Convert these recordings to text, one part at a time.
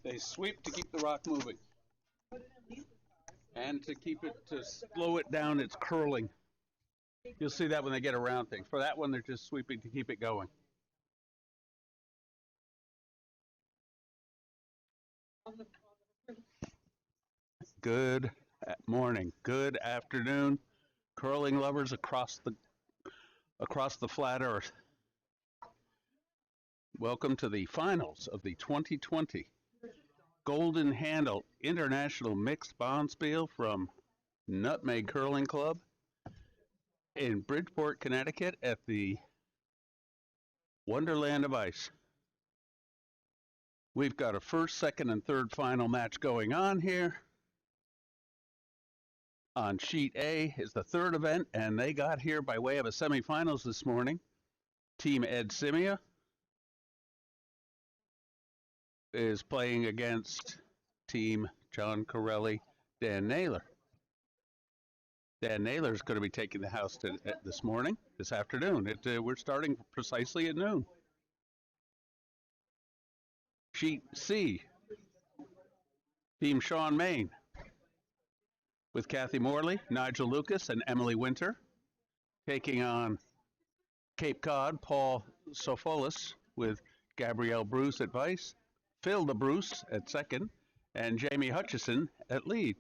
They sweep to keep the rock moving. And to keep it, to slow it down, it's curling. You'll see that when they get around things. For that one, they're just sweeping to keep it going. Good morning, good afternoon, curling lovers across the flat earth. Welcome to the finals of the 2020 Golden Handle International Mixed Bonspiel from Nutmeg Curling Club in Bridgeport, Connecticut at the Wonderland of Ice. We've got a first, second, and third final match going on here. On sheet A is the third event, and they got here by way of a semifinals this morning. Team Ed Simia is playing against Team John Corelli, Dan Naylor. Dan Naylor is going to be taking the house this afternoon. We're starting precisely at noon. Sheet C, Team Sean Main, with Kathy Morley, Nigel Lucas, and Emily Winter, taking on Cape Cod, Paul Sofolis, with Gabrielle Bruce at vice, Phil DeBruce at second, and Jamie Hutchison at lead.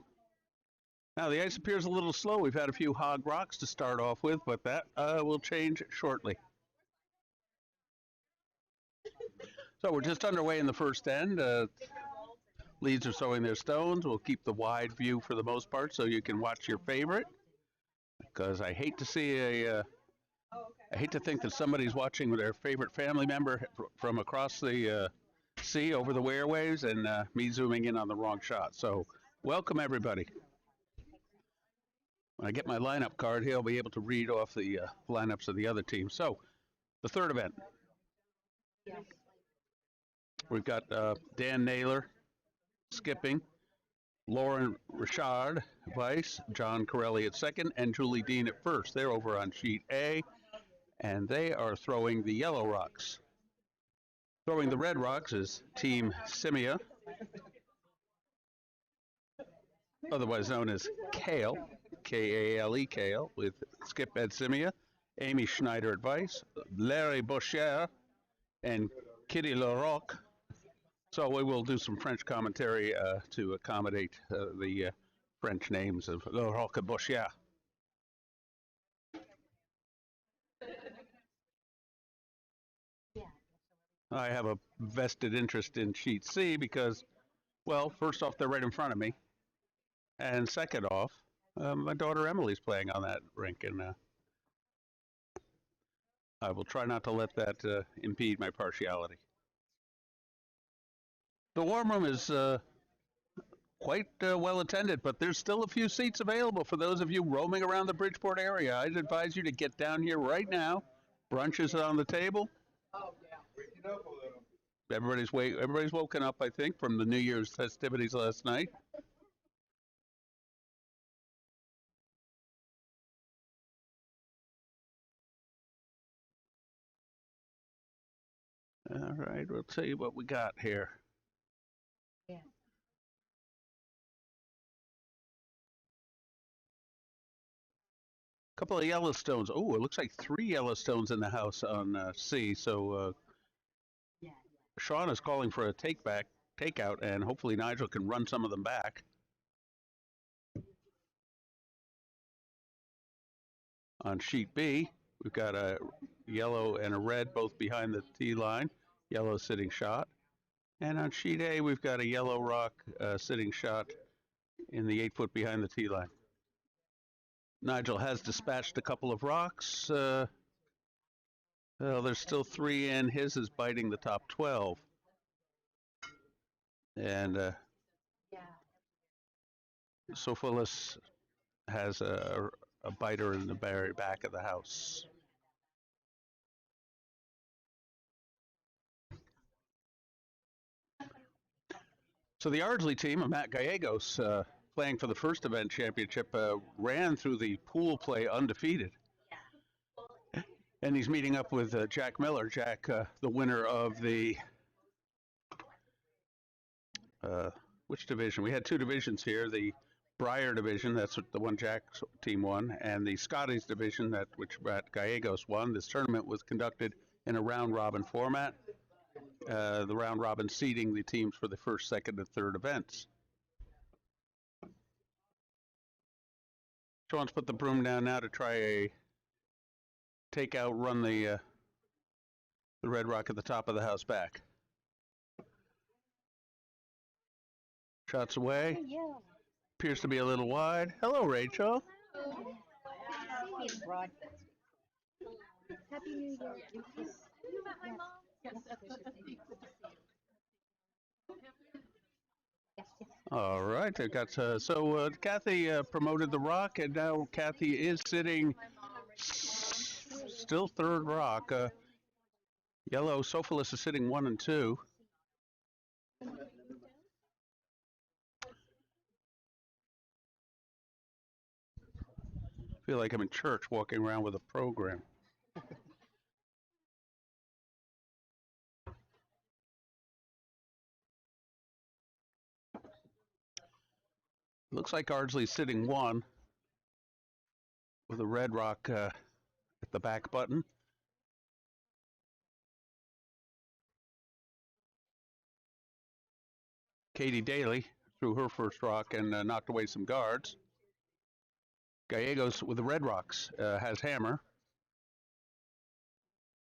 Now, the ice appears a little slow. We've had a few hog rocks to start off with, but that will change shortly. So we're just underway in the first end. Leads are throwing their stones. We'll keep the wide view for the most part so you can watch your favorite. Because I hate to see I hate to think that somebody's watching their favorite family member from across the sea over the airwaves and me zooming in on the wrong shot. So welcome, everybody. When I get my lineup card here, I'll be able to read off the lineups of the other teams. So, the third event. Yes. We've got Dan Naylor skipping, Lauren Richard vice, John Corelli at second, and Julie Dean at first. They're over on sheet A, and they are throwing the yellow rocks. Throwing the red rocks is Team Simia, otherwise known as Kale. K-A-L-E, Kale, with Skip Ed Simia, Amy Schneider at vice, Larry Boucher, and Kitty Larocque. So we will do some French commentary to accommodate the French names of Larocque and Boucher. I have a vested interest in sheet C because, well, first off, they're right in front of me. And second off, my daughter Emily's playing on that rink, and I will try not to let that impede my partiality. The warm room is quite well attended, but there's still a few seats available for those of you roaming around the Bridgeport area. I'd advise you to get down here right now. Brunch is on the table. Oh, yeah. Waking up a little. Everybody's woken up, I think, from the New Year's festivities last night. All right, we'll tell you what we got here. Yeah. Couple of Yellowstones. Oh, it looks like 3 Yellowstones in the house on C. So Sean is calling for a takeout, and hopefully Nigel can run some of them back. On sheet B, we've got a yellow and a red both behind the tee line. Yellow sitting shot. And on sheet A, we've got a yellow rock sitting shot in the 8 foot behind the tee line. Nigel has dispatched a couple of rocks. Well, there's still 3 in. His is biting the top 12. And Sophilus has a biter in the very back of the house. So the Ardsley team of Matt Gallegos, playing for the first event championship, ran through the pool play undefeated. And he's meeting up with Jack Miller. Jack, the winner of the which division? We had two divisions here. The Briar division, that's what the one Jack's team won, and the Scotties division, which Gallegos won. This tournament was conducted in a round-robin format. The round-robin seeding the teams for the first, second, and third events. Sean's put the broom down now to try a takeout, run the Red Rock at the top of the house back. Shots away. Yeah. Appears to be a little wide. Hello, Rachel. Happy New Year. All right, I got so Kathy promoted the rock, and now Kathy is sitting still third rock. Yellow Sophilus is sitting 1 and 2. Feel like I'm in church walking around with a program. Looks like Ardsley's sitting 1 with a red rock at the back button. Katie Daly threw her first rock and knocked away some guards. Gallegos with the red rocks has hammer.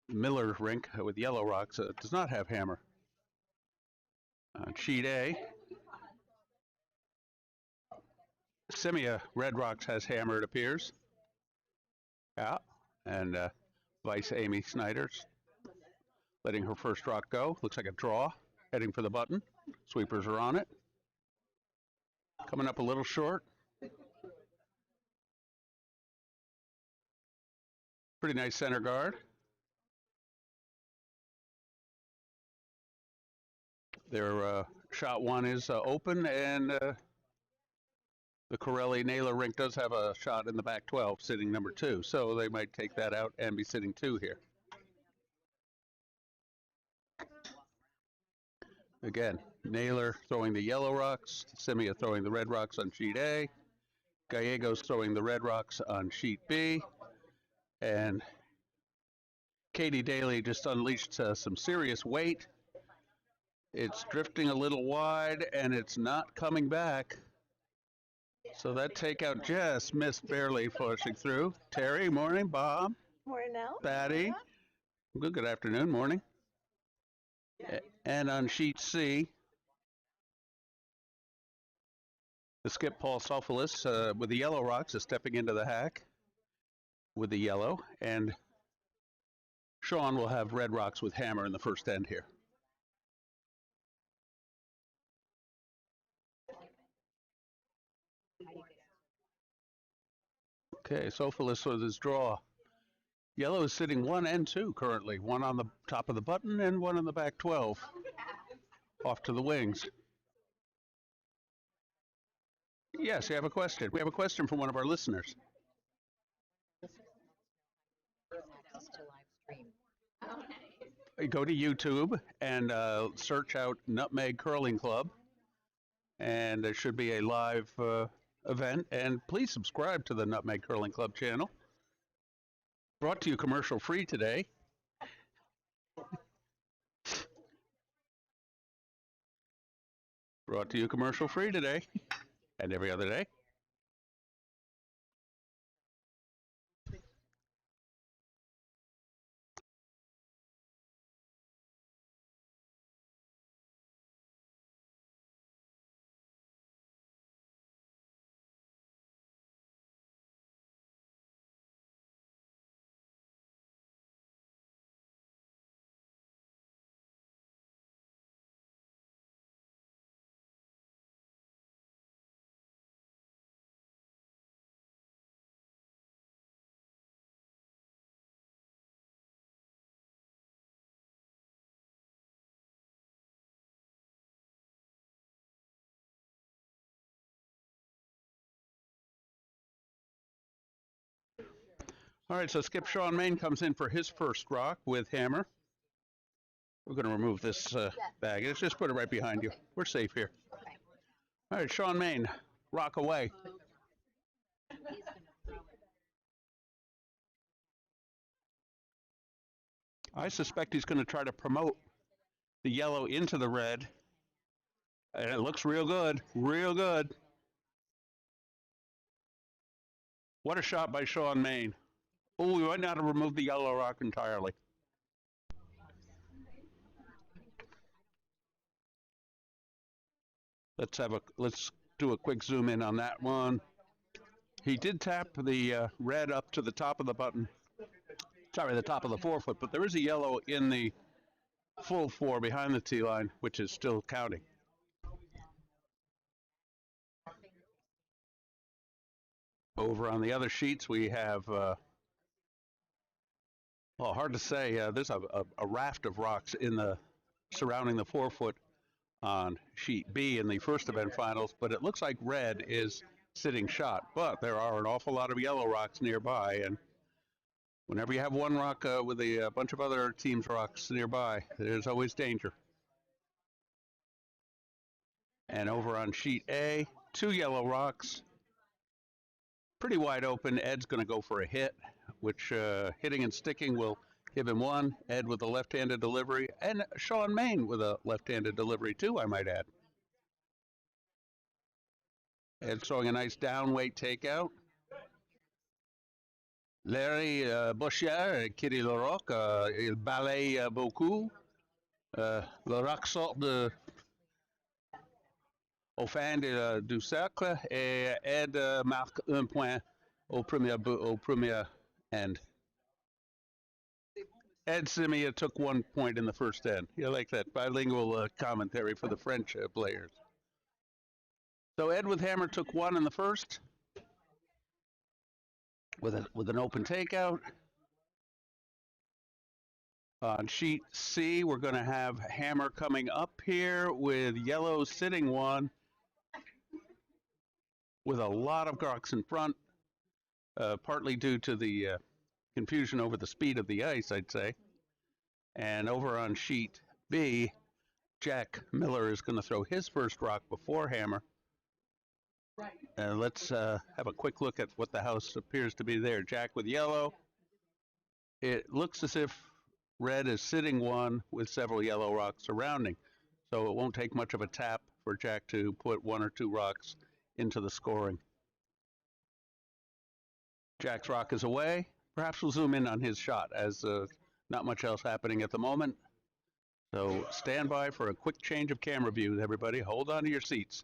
Miller rink with yellow rocks does not have hammer. Sheet A, Simia red rocks has hammer, it appears. Yeah, and Vice Amy Snyder's letting her first rock go. Looks like a draw, heading for the button. Sweepers are on it. Coming up a little short. Pretty nice center guard. Their shot 1 is open, and the Corelli Naylor rink does have a shot in the back 12, sitting number 2. So they might take that out and be sitting 2 here. Again, Naylor throwing the yellow rocks, Simia throwing the red rocks on sheet A, Gallegos throwing the red rocks on sheet B, and Katie Daly just unleashed some serious weight. It's drifting a little wide, and it's not coming back. So that takeout just missed, barely pushing through. Terry, morning. Bob. Morning, Al. Patty. Good afternoon, morning. And on sheet C, the skip Paul Sophilus with the yellow rocks is stepping into the hack with the yellow, and Sean will have red rocks with hammer in the first end here. Okay, Sophilus with his draw. Yellow is sitting 1 and 2 currently, 1 on the top of the button and 1 on the back 12. Off to the wings. Yes, you have a question. We have a question from one of our listeners. Go to YouTube and search out Nutmeg Curling Club, and there should be a live event. And please subscribe to the Nutmeg Curling Club channel. Brought to you commercial free today. Brought to you commercial free today and every other day. All right, so Skip Sean Main comes in for his first rock with hammer. We're going to remove this bag. Let's just put it right behind you. We're safe here. All right, Sean Main, rock away. I suspect he's going to try to promote the yellow into the red. And it looks real good, real good. What a shot by Sean Main. Oh, we might not have removed the yellow rock entirely. Let's do a quick zoom in on that one. He did tap the red up to the top of the button. Sorry, the top of the 4 foot, but there is a yellow in the full 4 behind the tee line, which is still counting. Over on the other sheets, we have, well, hard to say. There's a raft of rocks in the surrounding the 4 foot on sheet B in the first event finals, but it looks like red is sitting shot. But there are an awful lot of yellow rocks nearby, and whenever you have one rock with a bunch of other teams' rocks nearby, there's always danger. And over on sheet A, 2 yellow rocks, pretty wide open. Ed's going to go for a hit, which hitting and sticking will give him one. Ed with a left-handed delivery, and Sean Main with a left-handed delivery too, I might add. Ed throwing a nice down weight takeout. Larry Boucher, Kitty Larocque, il balaye beaucoup. Le rock sort au fin du cercle et Ed marque un point au premier end. Ed Simia took 1 point in the first end. You like that bilingual commentary for the French players. So Ed with hammer took 1 in the first with an open takeout. On sheet C, we're going to have hammer coming up here with yellow sitting 1 with a lot of rocks in front, partly due to the confusion over the speed of the ice, I'd say. And over on sheet B, Jack Miller is going to throw his first rock before hammer. And let's have a quick look at what the house appears to be there. Jack with yellow. It looks as if red is sitting 1 with several yellow rocks surrounding. So it won't take much of a tap for Jack to put 1 or 2 rocks into the scoring. Jack's rock is away. Perhaps we'll zoom in on his shot, as not much else happening at the moment. So stand by for a quick change of camera views, everybody. Hold on to your seats.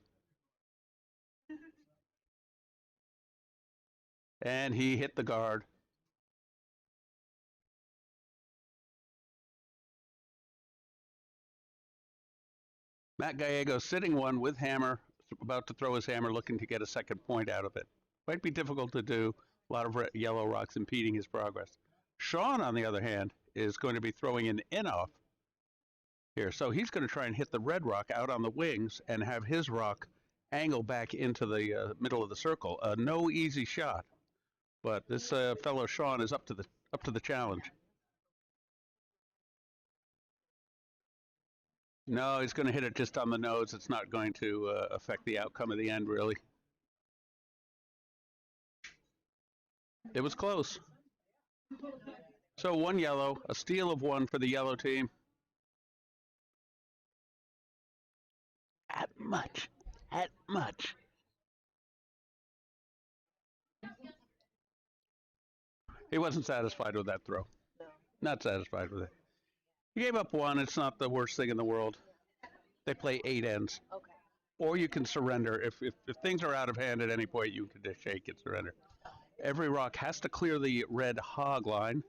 And he hit the guard. Matt Gallego sitting 1 with hammer, about to throw his hammer, looking to get a second point out of it. Might be difficult to do. A lot of yellow rocks impeding his progress. Sean, on the other hand, is going to be throwing an in-off here. So he's going to try and hit the red rock out on the wings and have his rock angle back into the middle of the circle. No easy shot, but this fellow Sean is up to the challenge. No, he's going to hit it just on the nose. It's not going to affect the outcome of the end, really. It was close. So 1 yellow, a steal of 1 for the yellow team. At much. He wasn't satisfied with that throw. No. Not satisfied with it. He gave up 1. It's not the worst thing in the world. They play 8 ends. Okay. Or you can surrender. If things are out of hand at any point, you can just shake and surrender. Every rock has to clear the red hog line.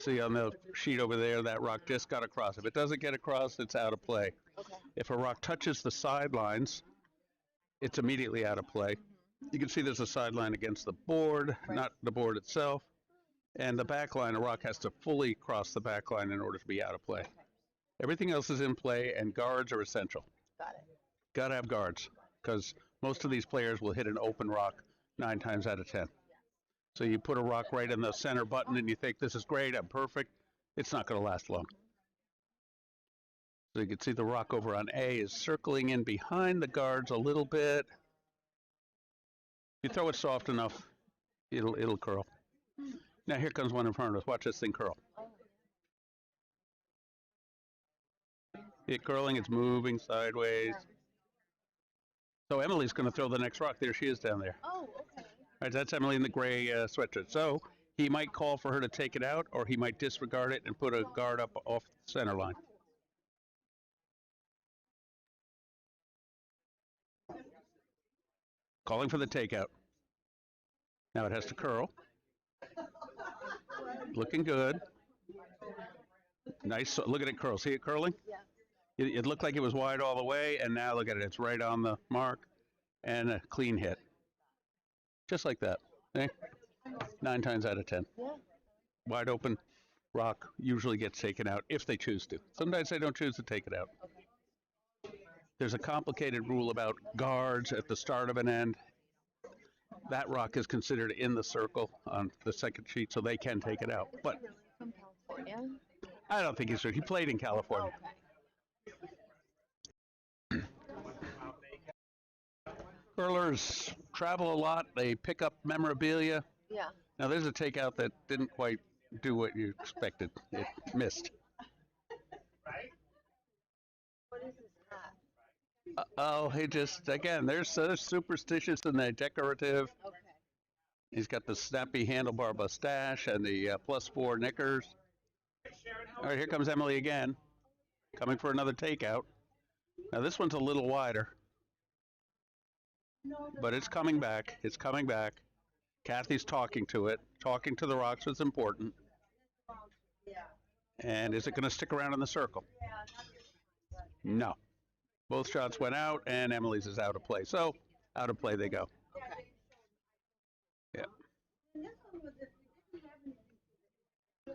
See on the sheet over there, that rock just got across. If it doesn't get across, it's out of play. Okay. If a rock touches the sidelines, it's immediately out of play. You can see there's a sideline against the board, not the board itself. And the back line, a rock has to fully cross the back line in order to be out of play. Everything else is in play, and guards are essential. Got it. Got to have guards, because most of these players will hit an open rock 9 times out of 10. So you put a rock right in the center button and you think, this is great, I'm perfect. It's not going to last long. So you can see the rock over on A is circling in behind the guards a little bit. If you throw it soft enough, it'll curl. Now here comes one in front of us. Watch this thing curl. It curling, it's moving sideways. So Emily's going to throw the next rock. There she is down there. Oh, okay. All right, that's Emily in the gray sweatshirt. So he might call for her to take it out, or he might disregard it and put a guard up off the center line. Calling for the takeout. Now it has to curl. Looking good. Nice. Look at it curl. See it curling? Yeah. It looked like it was wide all the way, and now look at it. It's right on the mark and a clean hit. Just like that. Okay? 9 times out of 10. Yeah. Wide open rock usually gets taken out if they choose to. Sometimes they don't choose to take it out. Okay. There's a complicated rule about guards at the start of an end. That rock is considered in the circle on the second sheet, so they can take it out. But Really from California? I don't think he's. He played in California. Okay. Curlers travel a lot. They pick up memorabilia. Yeah. Now there's a takeout that didn't quite do what you expected. It missed. What is this hat? Oh, he just again. There's superstitious and the decorative. Okay. He's got the snappy handlebar mustache and the +4 knickers. All right, here comes Emily again, coming for another takeout. Now this one's a little wider, but it's coming back. It's coming back. Kathy's talking to it. Talking to the rocks is important. And is it going to stick around in the circle? No. Both shots went out, and Emily's is out of play. So out of play they go. Okay. Yeah.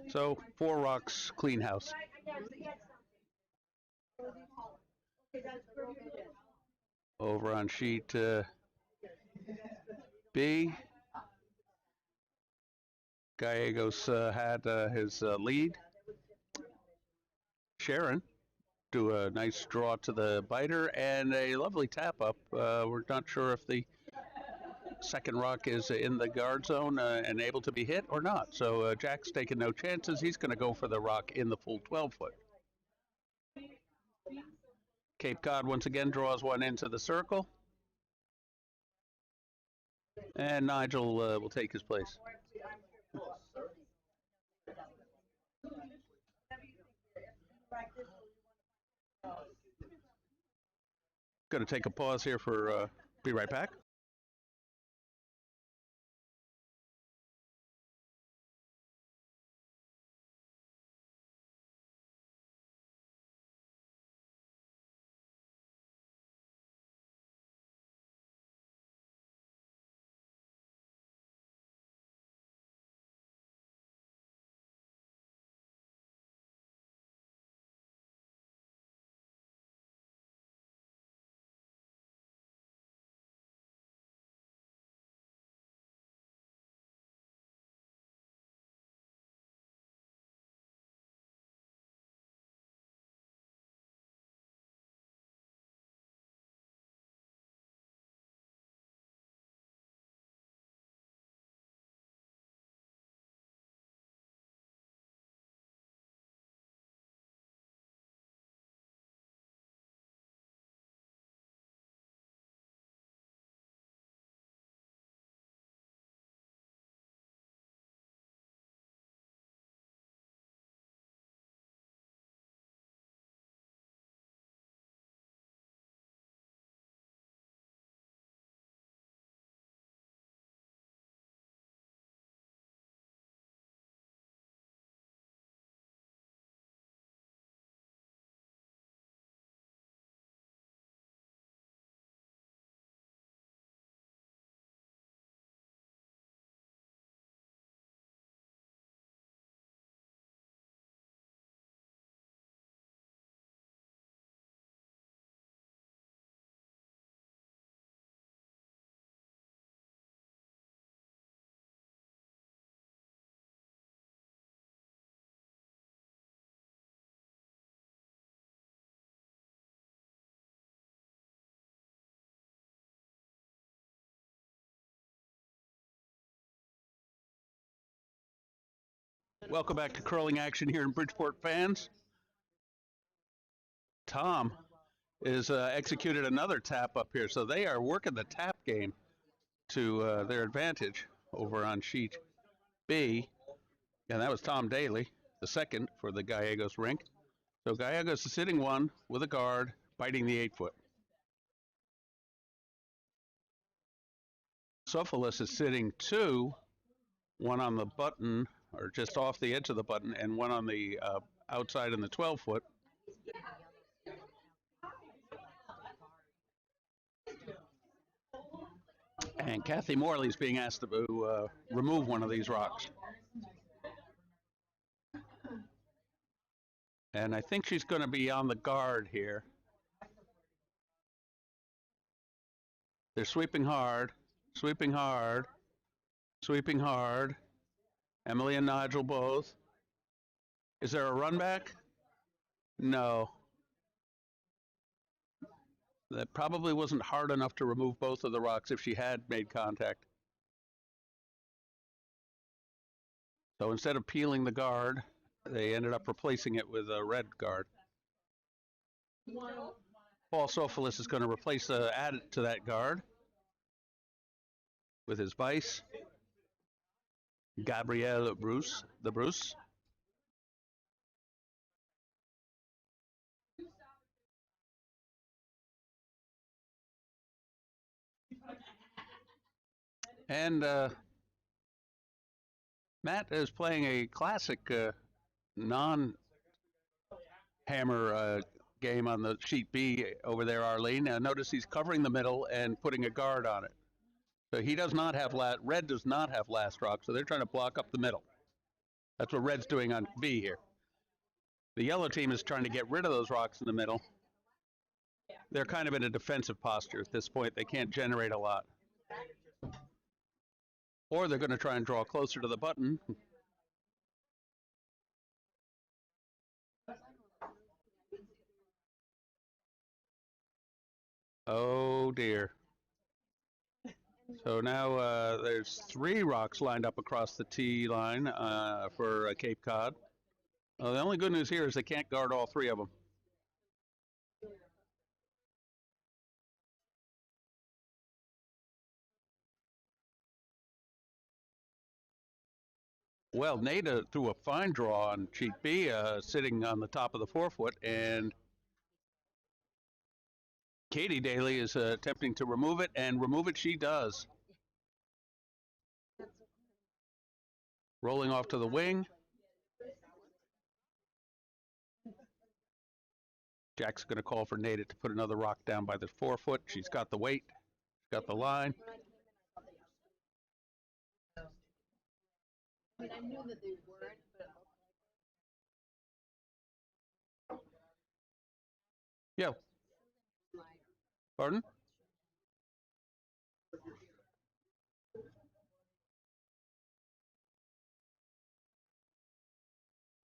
So 4 rocks, clean house. Over on sheet B, Gallegos had his lead. Sharon do a nice draw to the biter and a lovely tap up. We're not sure if the second rock is in the guard zone and able to be hit or not. So Jack's taking no chances. He's going to go for the rock in the full 12-foot. Cape Cod once again draws one into the circle. And Nigel will take his place. Going to take a pause here for, be right back. Welcome back to curling action here in Bridgeport, fans. Tom is executed another tap up here, so they are working the tap game to their advantage over on sheet B, and that was Tom Daly, the second for the Gallegos rink. So Gallegos is sitting one with a guard, biting the 8-foot. Sophilus is sitting two, one on the button, or just off the edge of the button, and one on the outside in the 12-foot. And Kathy Morley is being asked to remove one of these rocks. And I think she's going to be on the guard here. They're sweeping hard, sweeping hard, sweeping hard. Emily and Nigel both. Is there a run back? No. That probably wasn't hard enough to remove both of the rocks if she had made contact. So instead of peeling the guard, they ended up replacing it with a red guard. Paul Sophilus is going to add it to that guard with his vice. Gabrielle Bruce, the Bruce. And Matt is playing a classic non-hammer game on the sheet B over there, Arlene. Notice he's covering the middle and putting a guard on it. So he does not have red does not have last rock, so they're trying to block up the middle. That's what red's doing on B here. The yellow team is trying to get rid of those rocks in the middle. They're kind of in a defensive posture at this point. They can't generate a lot. Or they're going to try and draw closer to the button. Oh dear. So now there's 3 rocks lined up across the tee line for Cape Cod. The only good news here is they can't guard all 3 of them. Well, Nada threw a fine draw on sheet B, sitting on the top of the 4-foot, and Katie Daly is attempting to remove it, and remove it she does. Rolling off to the wing. Jack's going to call for Nada to put another rock down by the 4-foot. She's got the weight, she's got the line. I mean, I knew that they weren't, but Yeah. Pardon?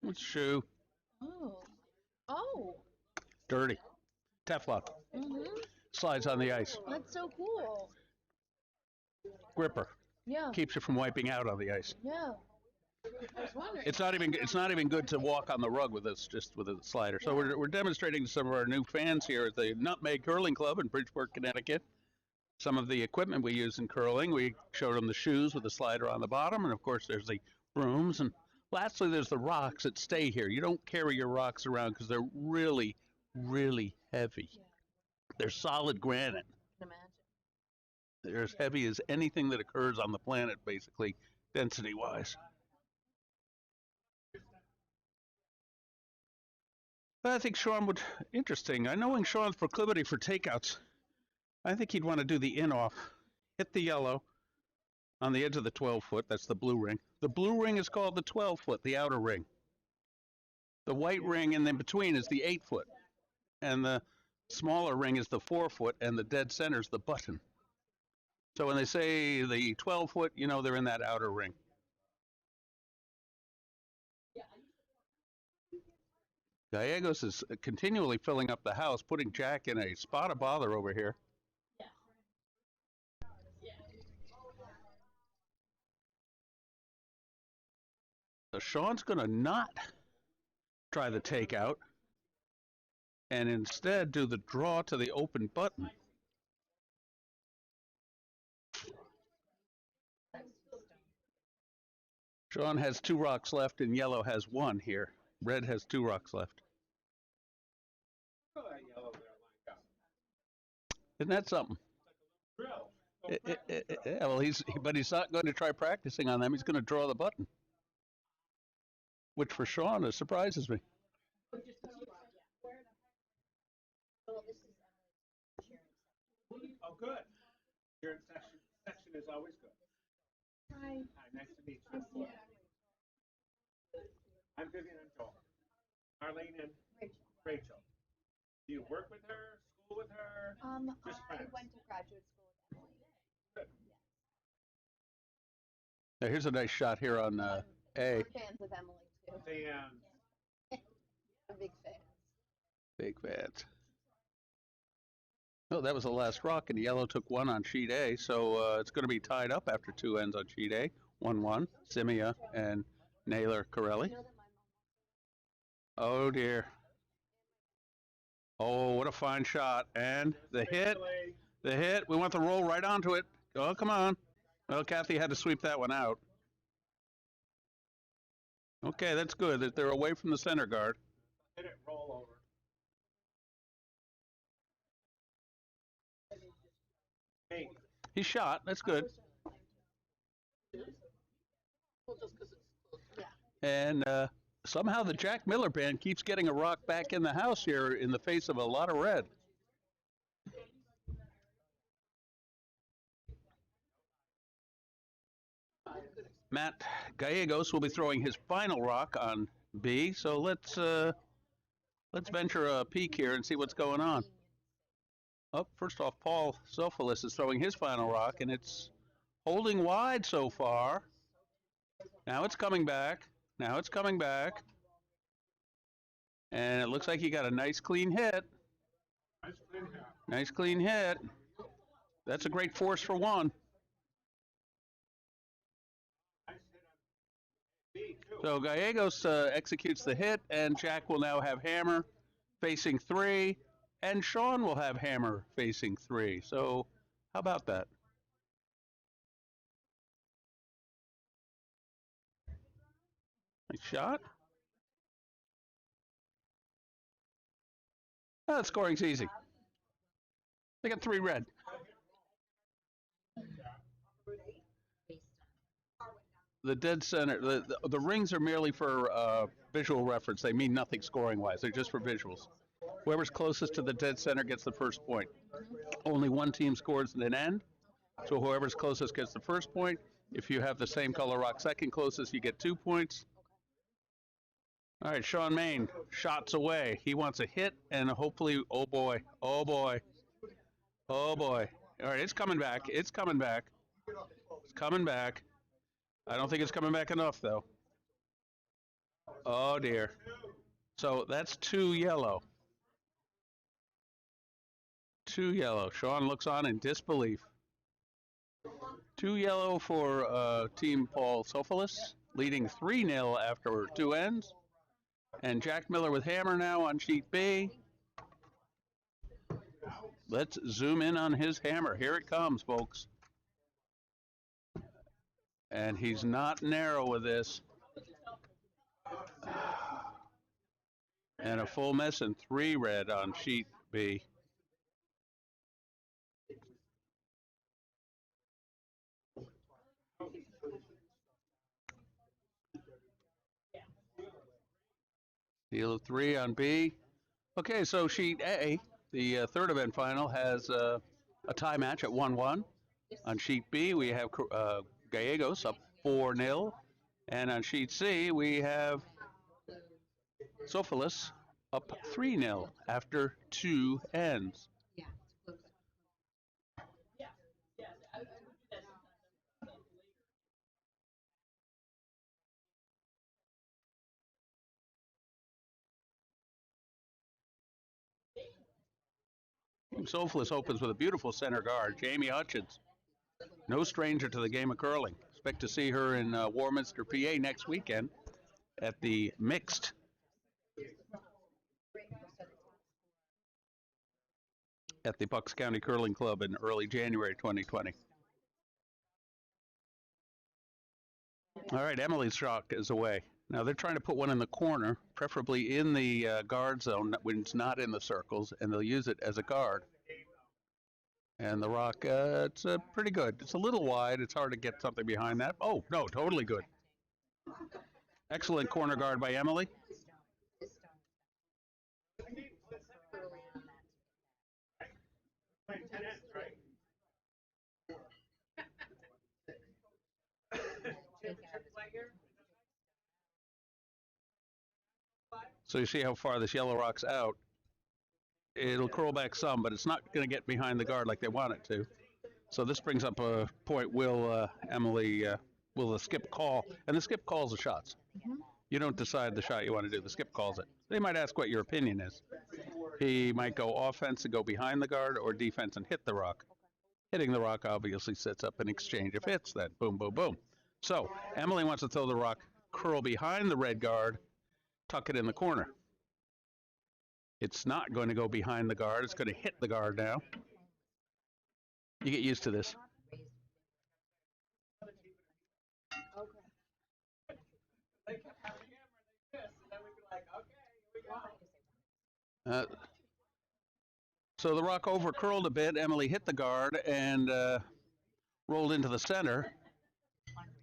It's shoe. oh, oh, Dirty. Teflon. Slides on the ice. that's so cool. Gripper. Yeah, Keeps you from wiping out on the ice. yeah. I was wondering. It's not even good to walk on the rug with this, just with a slider. So we're demonstrating to some of our new fans here at the Nutmeg Curling Club in Bridgeport, Connecticut. Some of the equipment we use in curling. We showed them the shoes with the slider on the bottom, and of course there's the brooms, and lastly there's the rocks that stay here. You don't carry your rocks around because they're really, really heavy. They're solid granite. I can imagine. They're as heavy as anything that occurs on the planet, basically, density-wise. But I think Sean would, interesting. I knowing Sean's proclivity for takeouts, I think he'd want to do the in-off, hit the yellow on the edge of the 12-foot. That's the blue ring. The blue ring is called the 12-foot, the outer ring. The white ring in between is the 8-foot. And the smaller ring is the 4-foot, and the dead center is the button. So when they say the 12-foot, you know they're in that outer ring. Gallegos is continually filling up the house, putting Jack in a spot of bother over here. So Sean's going to not try the takeout and instead do the draw to the open button. Sean has 2 rocks left and yellow has 1 here. Red has 2 rocks left. Isn't that something? Yeah, well, he's not going to try practicing on them. He's going to draw the button, which for Sean surprises me. Oh, good. Your section is always good. Hi. Hi, nice to meet you. I'm Vivian and Joel. Arlene and Rachel. Do you work with her, school with her? Just I friends? went to graduate school with Emily. Good. Now here's a nice shot here on A. We're fans of Emily too. Fans. I'm big fans. Big fans. Oh, that was the last rock, and yellow took 1 on sheet A, so it's going to be tied up after 2 ends on sheet A. 1-1, Simia and Naylor Corelli. Oh, dear. Oh, what a fine shot. And the hit. The hit. We want the roll right onto it. Oh, come on. Well, Kathy had to sweep that one out. Okay, that's good that they're away from the center guard. Hit it, roll over. Hey. He shot. That's good. And somehow the Jack Miller band keeps getting a rock back in the house here in the face of a lot of red. Matt Gallegos will be throwing his final rock on B, so let's venture a peek here and see what's going on. Oh, first off, Paul Sophoulis is throwing his final rock, and it's holding wide so far. Now it's coming back. Now it's coming back. And it looks like he got a nice clean hit. Nice clean hit. That's a great force for 1. So Gallegos executes the hit, and Jack will now have hammer facing 3, and Sean will have hammer facing 3. So how about that? Nice shot. Oh, scoring's easy. They got 3 red. The dead center, the rings are merely for visual reference. They mean nothing scoring-wise. They're just for visuals. Whoever's closest to the dead center gets the first point. Only one team scores in an end, so whoever's closest gets the first point. If you have the same color rock second closest, you get 2 points. All right, Sean Main, shots away. He wants a hit and hopefully, oh boy, oh boy, oh boy. All right, it's coming back. It's coming back. It's coming back. I don't think it's coming back enough, though. Oh, dear. So that's 2 yellow. 2 yellow. Sean looks on in disbelief. 2 yellow for Team Paul Sophoulis, leading 3-0 after 2 ends. And Jack Miller with hammer now on sheet B. Let's zoom in on his hammer. Here it comes, folks. And he's not narrow with this. And a full mess and 3 red on sheet B. Deal of 3 on B. Okay, so sheet A, the third event final, has a tie match at 1-1. On sheet B, we have Gallegos up 4-0. And on sheet C, we have Sophoulis up 3-0 after 2 ends. Sophoulis opens with a beautiful center guard, Jamie Hutchins. No stranger to the game of curling. Expect to see her in Warminster, PA next weekend. at the mixed at the Bucks County Curling Club in early January 2020. All right, Emily's shot is away. Now they're trying to put one in the corner, preferably in the guard zone when it's not in the circles, and they'll use it as a guard. And the rock, it's pretty good. It's a little wide. It's hard to get something behind that. Oh, no, totally good. Excellent corner guard by Emily. So you see how far this yellow rock's out. It'll curl back some, but it's not going to get behind the guard like they want it to. So this brings up a point. Will Emily, will the skip call? And the skip calls the shots. Mm-hmm. You don't decide the shot you want to do. The skip calls it. They might ask what your opinion is. He might go offense and go behind the guard, or defense and hit the rock. Hitting the rock obviously sets up an exchange of hits. Then boom, boom, boom. So Emily wants to throw the rock, curl behind the red guard, tuck it in the corner. It's not going to go behind the guard. It's going to hit the guard now. You get used to this. So the rock over curled a bit. Emily hit the guard and rolled into the center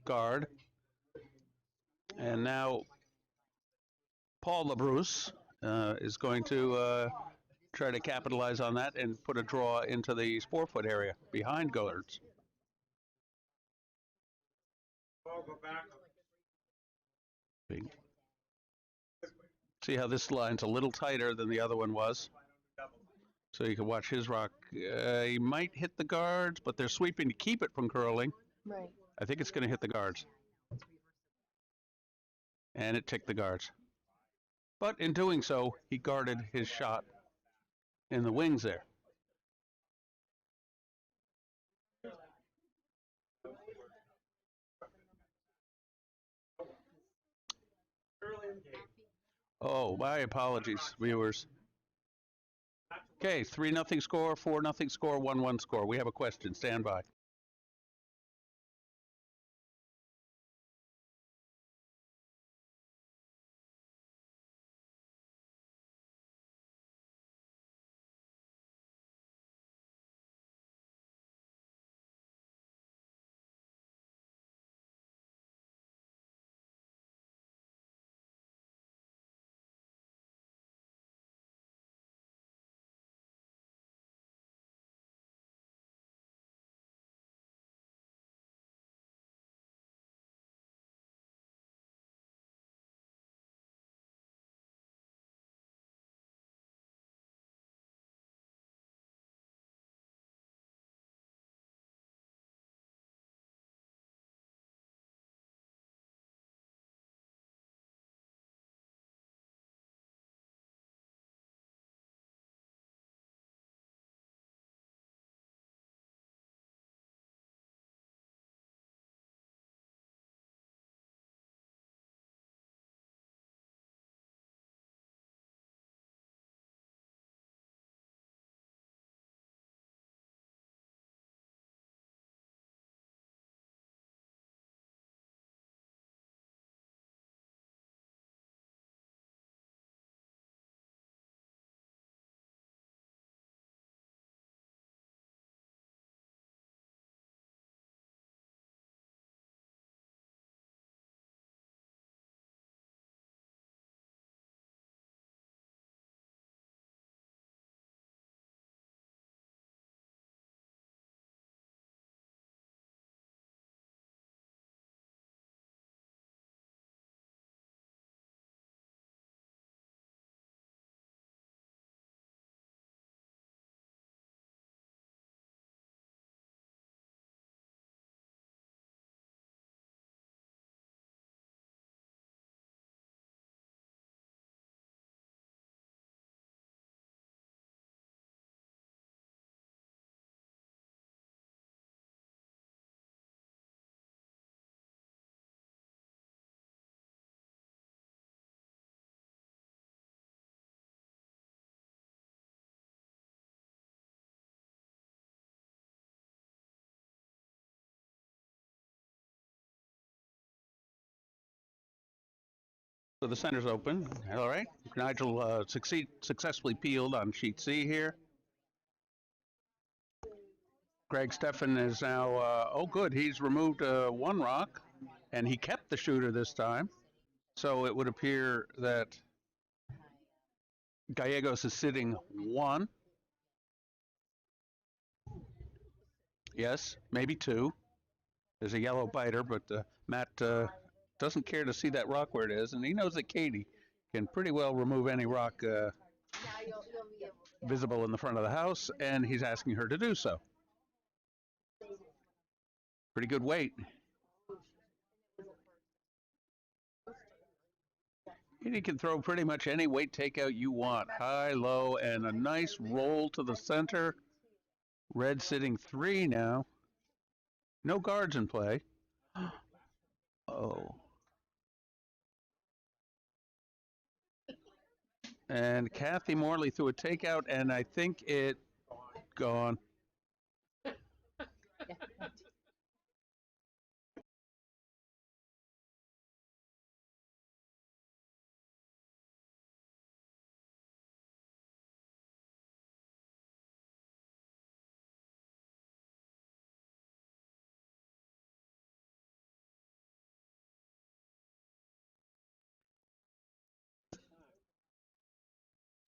guard. And now Paul LaBruce is going to try to capitalize on that and put a draw into the 4-foot area behind guards. See how this line's a little tighter than the other one was. So you can watch his rock. He might hit the guards, but they're sweeping to keep it from curling. Right. I think it's going to hit the guards. And it ticked the guards. But in doing so, he guarded his shot in the wings there. Oh, my apologies, viewers. Okay, 3-0 score, 4-0 score, 1-1 score. We have a question. Stand by. So the center's open. All right. Nigel successfully peeled on sheet C here. Greg Steffen is now, oh good, he's removed one rock, and he kept the shooter this time. So it would appear that Gallegos is sitting one. Yes, maybe two. There's a yellow biter, but Matt doesn't care to see that rock where it is, and he knows that Katie can pretty well remove any rock visible in the front of the house, and he's asking her to do so. Pretty good weight. And he can throw pretty much any weight takeout you want, high, low, and a nice roll to the center. Red sitting three now. No guards in play. Oh. And Kathy Morley threw a takeout, and I think it gone.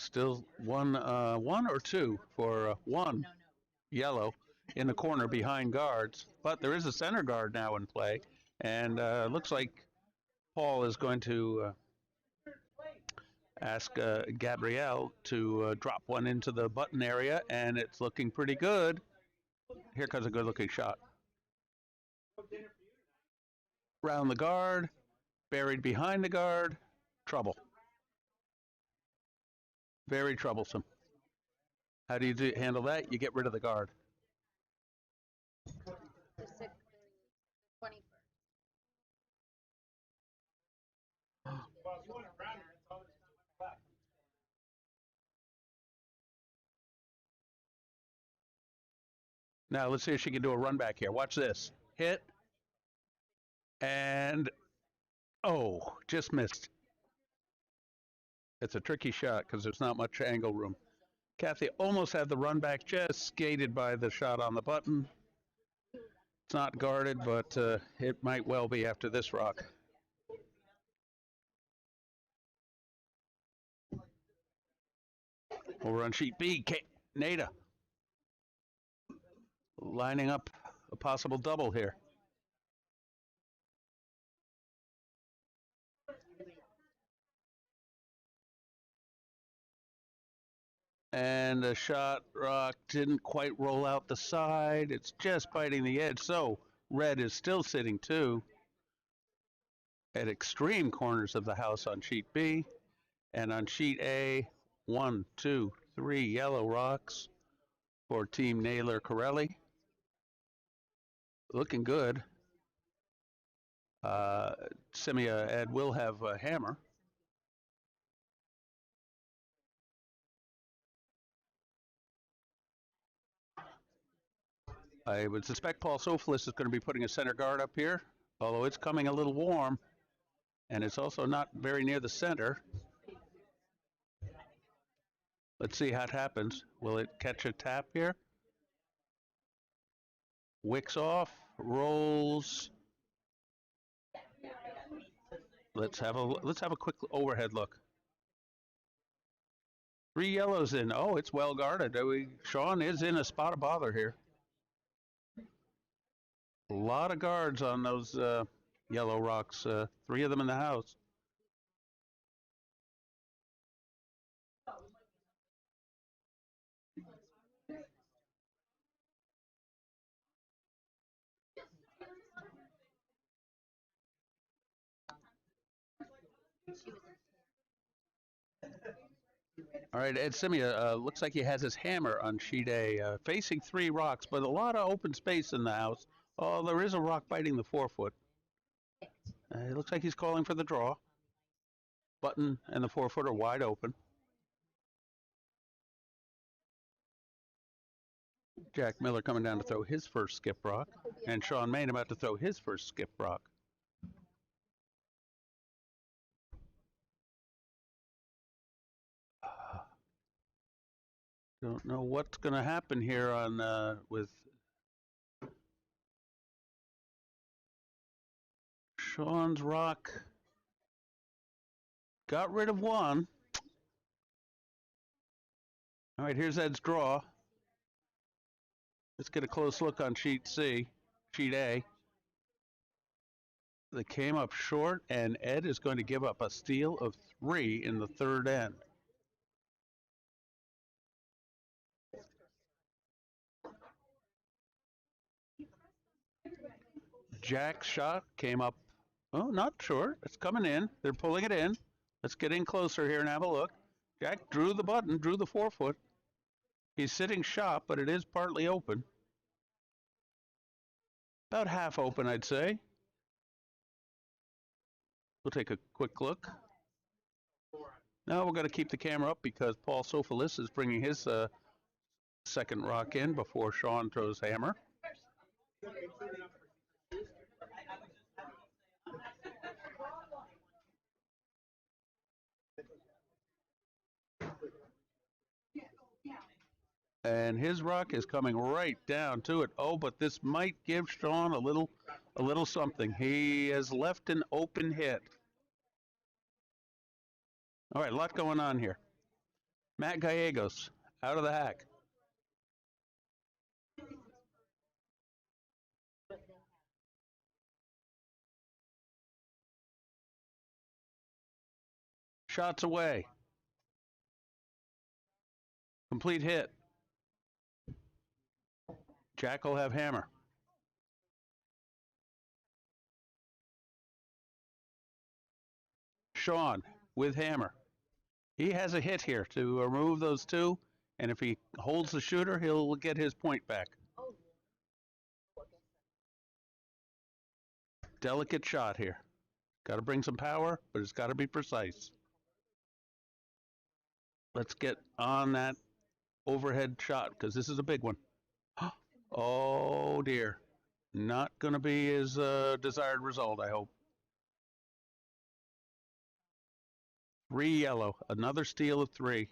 Still one or two for one yellow in the corner behind guards, but there is a center guard now in play, and looks like Paul is going to ask Gabrielle to drop one into the button area, and it's looking pretty good. Here comes a good-looking shot. Round the guard, buried behind the guard, trouble. Very troublesome. How do you handle that? You get rid of the guard. Now let's see if she can do a run back here. Watch this. Hit. And, oh, just missed. It's a tricky shot because there's not much angle room. Kathy almost had the run back, just skated by the shot on the button. It's not guarded, but it might well be after this rock. Over on sheet B, Nada lining up a possible double here. And the shot rock didn't quite roll out the side. It's just biting the edge. So red is still sitting two at extreme corners of the house on sheet B. And on sheet A, 1, 2, 3 yellow rocks for Team Naylor Corelli. Looking good. Simia Ed will have a hammer. I would suspect Paul Sophlis is going to be putting a center guard up here, although it's coming a little warm, and it's also not very near the center. Let's see how it happens. Will it catch a tap here? Wicks off, rolls. Let's have a quick overhead look. 3 yellows in. Oh, it's well guarded. Sean is in a spot of bother here. A lot of guards on those yellow rocks. 3 of them in the house. All right, Ed Simia looks like he has his hammer on sheet A, facing 3 rocks, but a lot of open space in the house. Oh, there is a rock biting the 4-foot. It looks like he's calling for the draw. Button and the 4-foot are wide open. Jack Miller coming down to throw his first skip rock, and Sean Main about to throw his first skip rock. Don't know what's going to happen here on with Sean's rock. Got rid of one. All right, here's Ed's draw. Let's get a close look on sheet A. They came up short, and Ed is going to give up a steal of 3 in the third end. Jack's shot came up, oh, not short. It's coming in. They're pulling it in. Let's get in closer here and have a look. Jack drew the button, drew the 4-foot. He's sitting shop, but it is partly open. About half open, I'd say. We'll take a quick look. Now we're going to keep the camera up because Paul Sofalis is bringing his second rock in before Sean throws hammer. And his rock is coming right down to it. Oh, but this might give Sean a little something. He has left an open hit. All right, a lot going on here. Matt Gallegos out of the hack. Shots away. Complete hit. Jack will have hammer. Sean with hammer. He has a hit here to remove those two, and if he holds the shooter, he'll get his point back. Delicate shot here. Got to bring some power, but it's got to be precise. Let's get on that overhead shot because this is a big one. Oh dear. Not going to be his desired result, I hope. 3 yellow. Another steal of 3.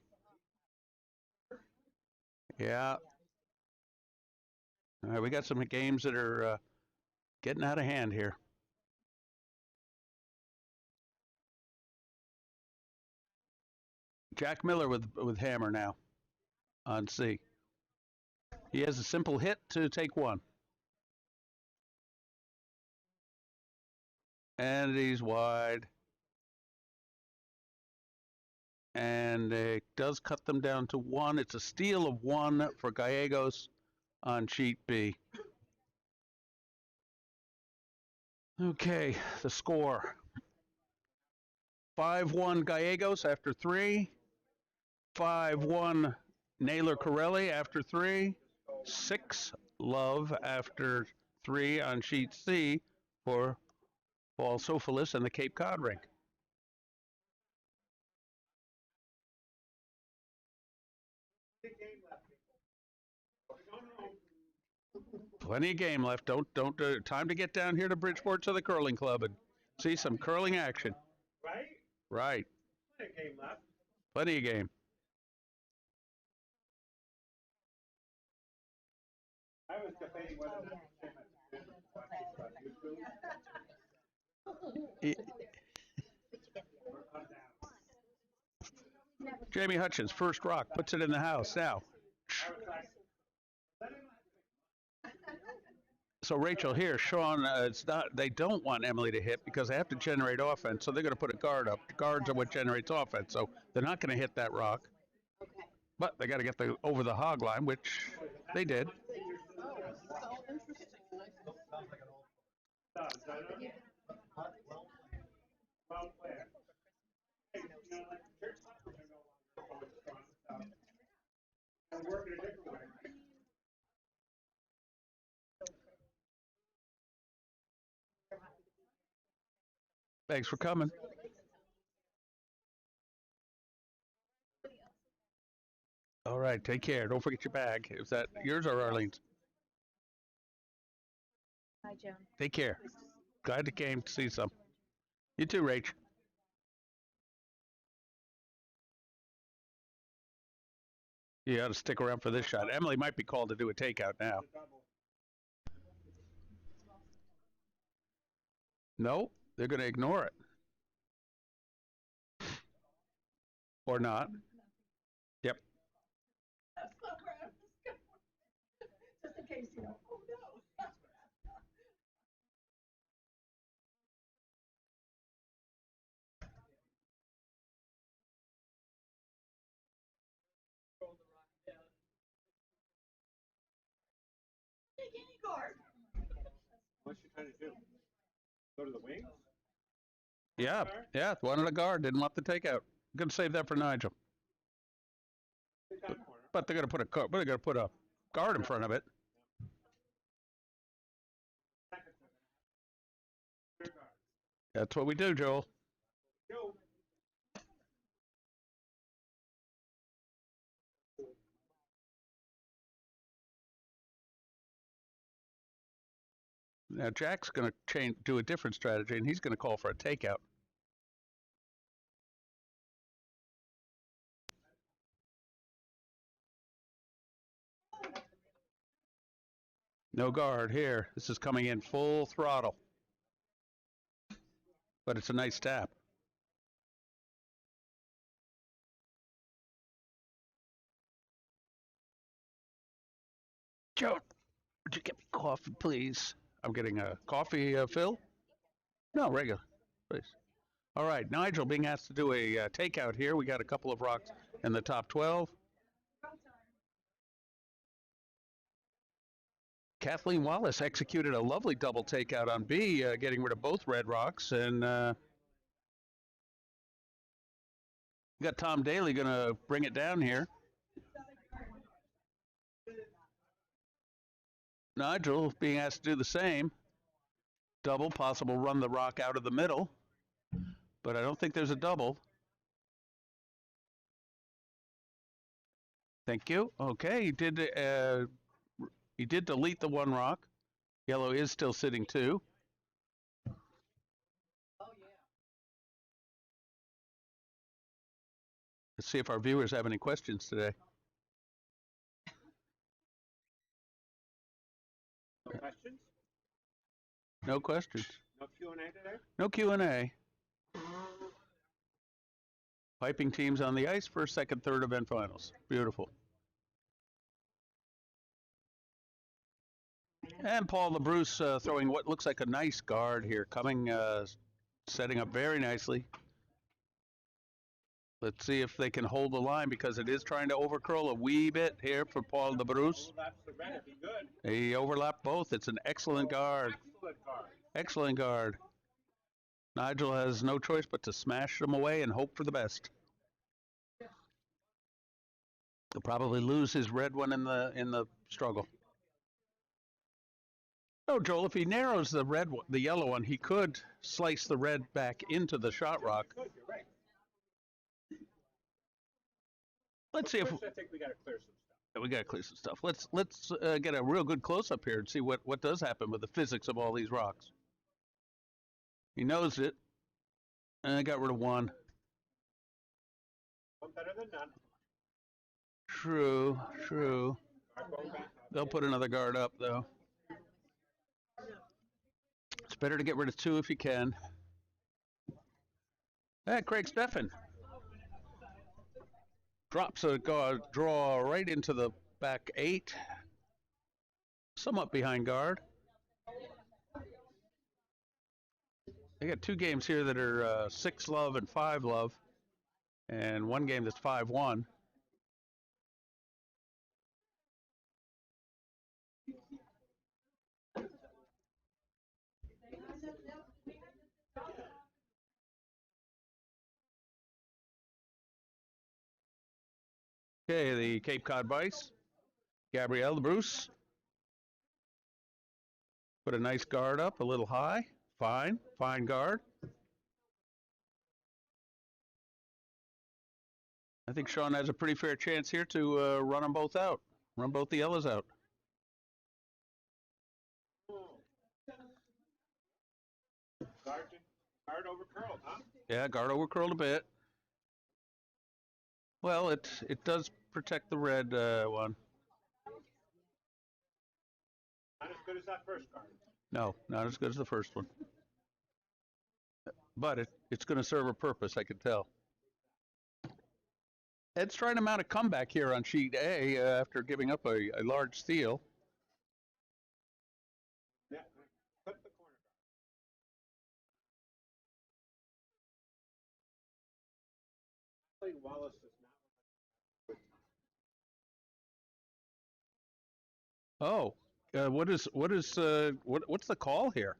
Yeah. All right, we got some games that are getting out of hand here. Jack Miller with hammer now on C. He has a simple hit to take 1. And he's wide. And it does cut them down to 1. It's a steal of 1 for Gallegos on sheet B. Okay, the score. 5-1 Gallegos after 3. 5-1 Naylor Corelli after 3. 6 Love after 3 on sheet C for Paul Sofalis and the Cape Cod ring. Plenty of game left. Don't time to get down here to Bridgeport to the curling club and see some curling action. Right? Right. Plenty of game left. Plenty of game. I was debating whether or not to watch this on YouTube. Jamie Hutchins, first rock, puts it in the house now. So Rachel here, Sean, it's not. They don't want Emily to hit because they have to generate offense. So they're going to put a guard up. The guards are what generates offense. So they're not going to hit that rock. Okay. But they got to get over the hog line, which they did. Thanks for coming. All right, take care. Don't forget your bag. Is that yours or Arlene's? Hi, Joan. Take care. Glad you came to see some. You too, Rach. You got to stick around for this shot. Emily might be called to do a takeout now. No, they're going to ignore it. Or not. Yep. Just in case, oh no. What's she trying to do? Go to the wings? Yeah, wanted a guard, didn't want the takeout. Gonna save that for Nigel. But they're gonna put a guard in front of it. That's what we do, Joel. Now Jack's going to do a different strategy, and he's going to call for a takeout. No guard here. This is coming in full throttle. But it's a nice tap. Joe, would you get me coffee, please? I'm getting a coffee, Phil? No, regular, please. All right, Nigel being asked to do a takeout here. We got a couple of rocks in the top 12. Kathleen Wallace executed a lovely double takeout on B, getting rid of both red rocks. And got Tom Daly going to bring it down here. Nigel being asked to do the same. Double, possible run the rock out of the middle. But I don't think there's a double. Thank you. Okay, he did delete the one rock. Yellow is still sitting 2. Let's see if our viewers have any questions today. No questions? No questions. No Q&A today? No Q&A. Piping teams on the ice for second, third event finals. Beautiful. And Paul LaBruce throwing what looks like a nice guard here, coming, setting up very nicely. Let's see if they can hold the line because it is trying to overcurl a wee bit here for Paul LaBruce. He overlapped both. It's an excellent guard. Excellent guard. Nigel has no choice but to smash them away and hope for the best. He'll probably lose his red one in the struggle. No, Joel, if he narrows the yellow one, he could slice the red back into the shot rock. Let's see if I think we got to clear some stuff. We got to clear some stuff. Let's get a real good close up here and see what does happen with the physics of all these rocks. He knows it, and I got rid of one. One better than none. True. They'll put another guard up though. It's better to get rid of 2 if you can. Craig Steffen drops a draw right into the back 8. Somewhat behind guard. They got 2 games here that are 6 love and 5 love, and 1 game that's 5-1. Okay, the Cape Cod Vice, Gabrielle Bruce. Put a nice guard up, a little high. Fine guard. I think Sean has a pretty fair chance here to run them both out. Run both the yellows out. Guard over curled, huh? Yeah, guard over curled a bit. Well, it does protect the red one. Not as good as that first card. No, not as good as the first one. But it's going to serve a purpose, I can tell. Ed's trying to mount a comeback here on sheet A after giving up a large steal. Yeah, clip the corner card. Wallace does not. Oh, what's the call here?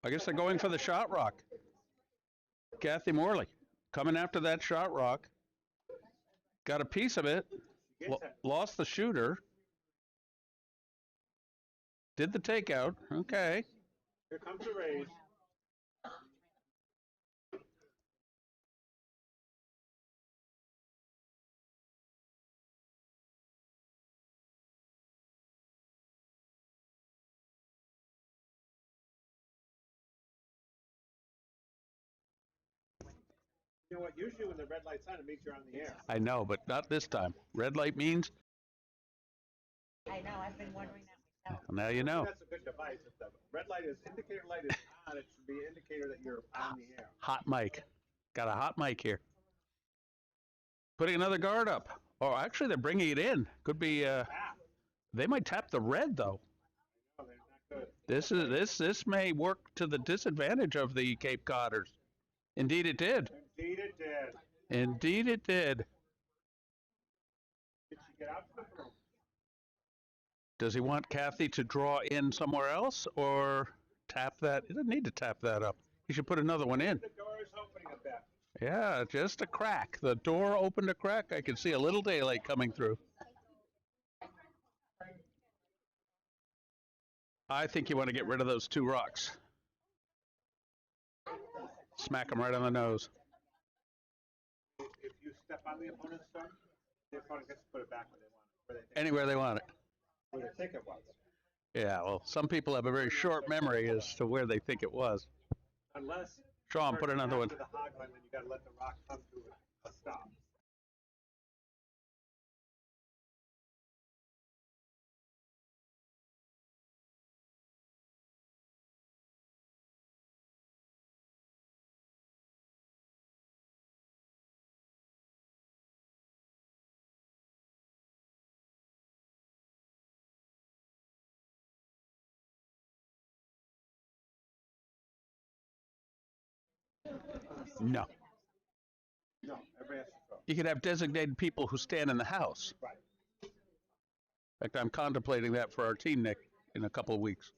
I guess they're going for the shot rock. Kathy Morley coming after that shot rock. Got a piece of it. Lost the shooter. Did the takeout. Okay. Here comes the raise. You know what? Usually when the red light's on, it means you're on the air. I know, but not this time. Red light means. I know. I've been wondering that myself. Now you know. That's a good device. If the red light is indicator light is on, it should be an indicator that you're on the air. Hot mic. Got a hot mic here. Putting another guard up. Oh, actually, they're bringing it in. Could be. They might tap the red though. No, they're not good. This may work to the disadvantage of the Cape Codders. Indeed, it did. Indeed, it did. Indeed, it did. Did she get out to the room? Does he want Kathy to draw in somewhere else or tap that? He doesn't need to tap that up. He should put another one in. The door is opening a bit. Yeah, just a crack. The door opened a crack. I can see a little daylight coming through. I think you want to get rid of those two rocks. Smack them right on the nose. If you step on the opponent's stone, the opponent gets to put it back where they want it. Anywhere they want it. Where they think it was. Yeah, well, some people have a very short memory as to where they think it was. Unless Sean, put another one. to the hog line, then you got to let the rock come to a stop. No. No, everybody has to throw. You could have designated people who stand in the house. Right. In fact, I'm contemplating that for our team, Nick, in a couple of weeks.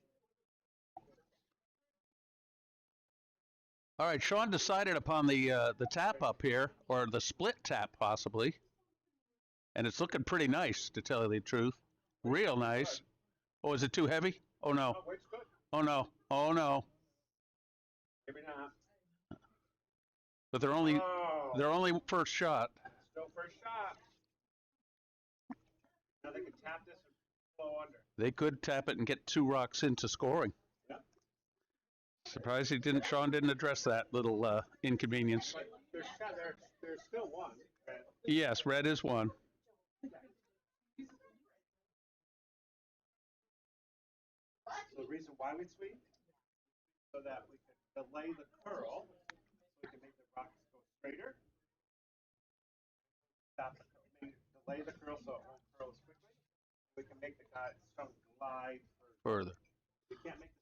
All right, Sean decided upon the tap up here, or the split tap possibly. And it's looking pretty nice, to tell you the truth. Real nice. Oh, is it too heavy? Oh, no. Oh, it's good. Oh, no. Oh, no. Maybe not. But they're only first shot. Still first shot. Now they can tap this and flow under. They could tap it and get two rocks into scoring. Yep. Surprised Sean didn't address that little inconvenience. But there's still one. Red. Yes, red is one. So the reason why we sweep, so that we can delay the curl, so we can make the rocks go straighter. Stop the curl. Delay the curl so it won't curl as quickly. We can make the stone glide further. We can't make the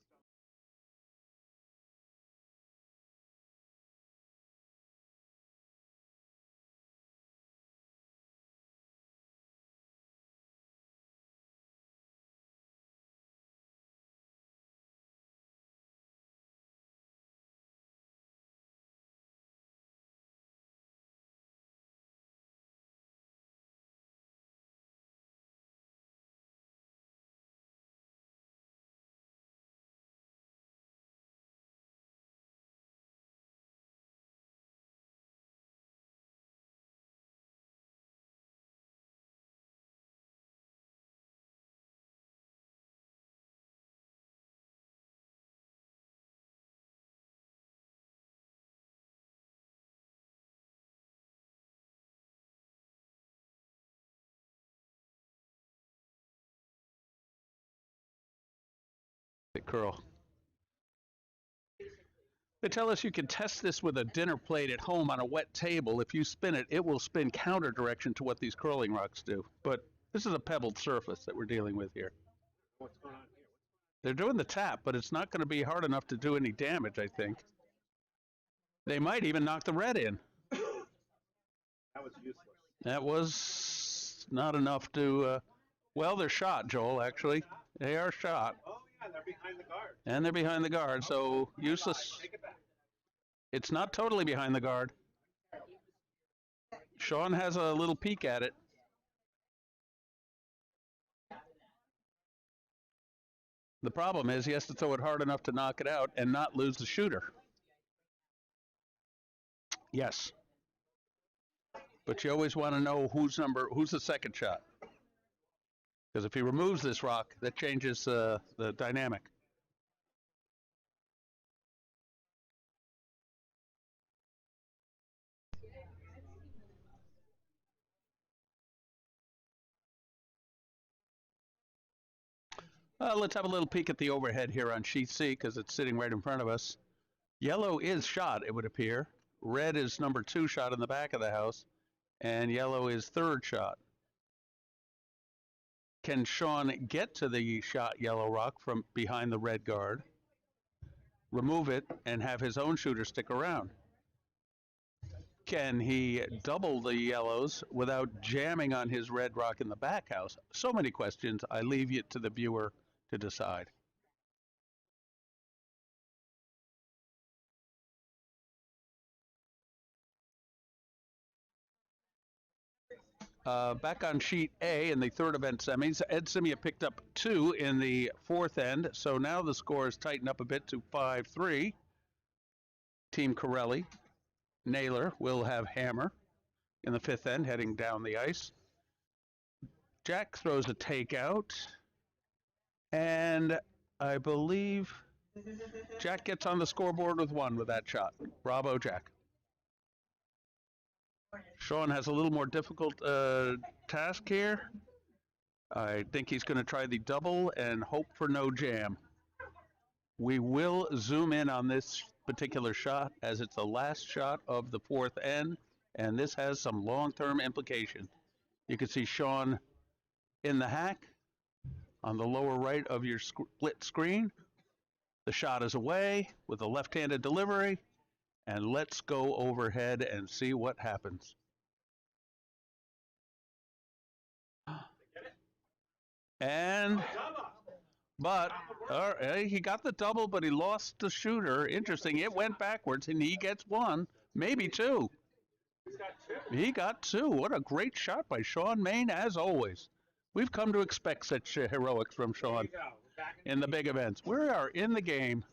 curl. They tell us you can test this with a dinner plate at home on a wet table. If you spin it, it will spin counter direction to what these curling rocks do. But this is a pebbled surface that we're dealing with here. What's going on here? They're doing the tap, but it's not going to be hard enough to do any damage, I think. They might even knock the red in. That was useless. That was not enough to, well, they're shot, Joel, actually. They are shot. Oh, yeah, they're behind the guard. And they're behind the guard, so useless. Take it back. It's not totally behind the guard. Sean has a little peek at it. The problem is he has to throw it hard enough to knock it out and not lose the shooter. Yes. But you always want to know who's the second shot. Because if he removes this rock, that changes the dynamic. Let's have a little peek at the overhead here on sheet C because it's sitting right in front of us. Yellow is shot, it would appear. Red is number 2 shot in the back of the house. And yellow is 3rd shot. Can Sean get to the shot yellow rock from behind the red guard, remove it, and have his own shooter stick around? Can he double the yellows without jamming on his red rock in the back house? So many questions. I leave it to the viewer to decide. Back on sheet A in the 3rd event semis, Ed Simia picked up 2 in the 4th end, so now the score is tightened up a bit to 5-3. Team Corelli. Naylor will have hammer in the 5th end, heading down the ice. Jack throws a takeout, and I believe Jack gets on the scoreboard with 1 with that shot. Bravo, Jack. Sean has a little more difficult task here. I think he's going to try the double and hope for no jam. We will zoom in on this particular shot as it's the last shot of the 4th end, and this has some long-term implication. You can see Sean in the hack on the lower right of your split screen. The shot is away with a left-handed delivery, and let's go overhead and see what happens. And, but, he got the double, but he lost the shooter. Interesting. It went backwards, and he gets 1, maybe 2. He got 2. What a great shot by Sean Main, as always. We've come to expect such heroics from Sean in the big events. We are in the game.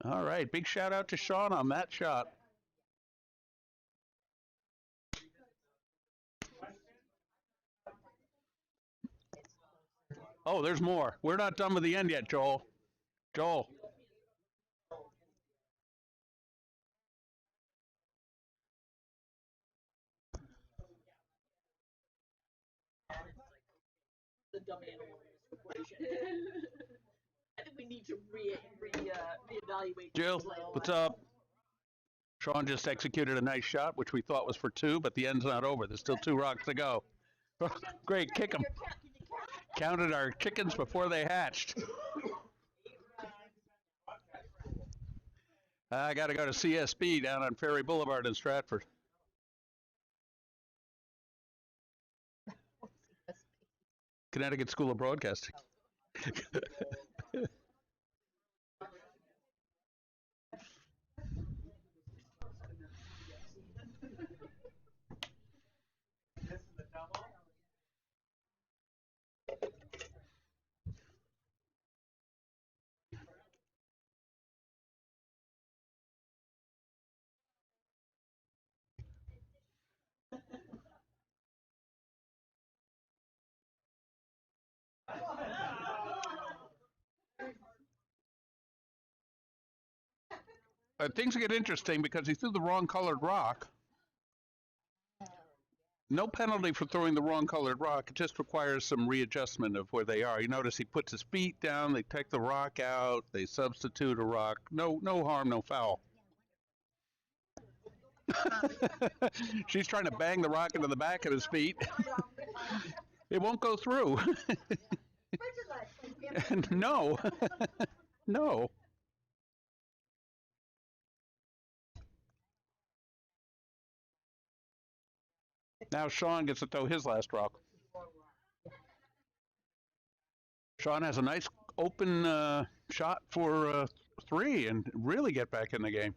All right. Big shout out to Sean on that shot. Oh, there's more. We're not done with the end yet, Joel. Joel. The dumb animal equation. I think we need to reevaluate. Jill, what's up? Sean just executed a nice shot, which we thought was for 2, but the end's not over. There's still 2 rocks to go. Great, kick them. Counted our chickens before they hatched. I got to go to CSB down on Ferry Boulevard in Stratford. Connecticut School of Broadcasting. Things get interesting because he threw the wrong colored rock. no penalty for throwing the wrong colored rock. It just requires some readjustment of where they are. You notice he puts his feet down, they take the rock out, they substitute a rock. No harm, no foul. She's trying to bang the rock into the back of his feet. It won't go through. No. No. Now Sean gets to throw his last rock. Sean has a nice open shot for 3 and really get back in the game.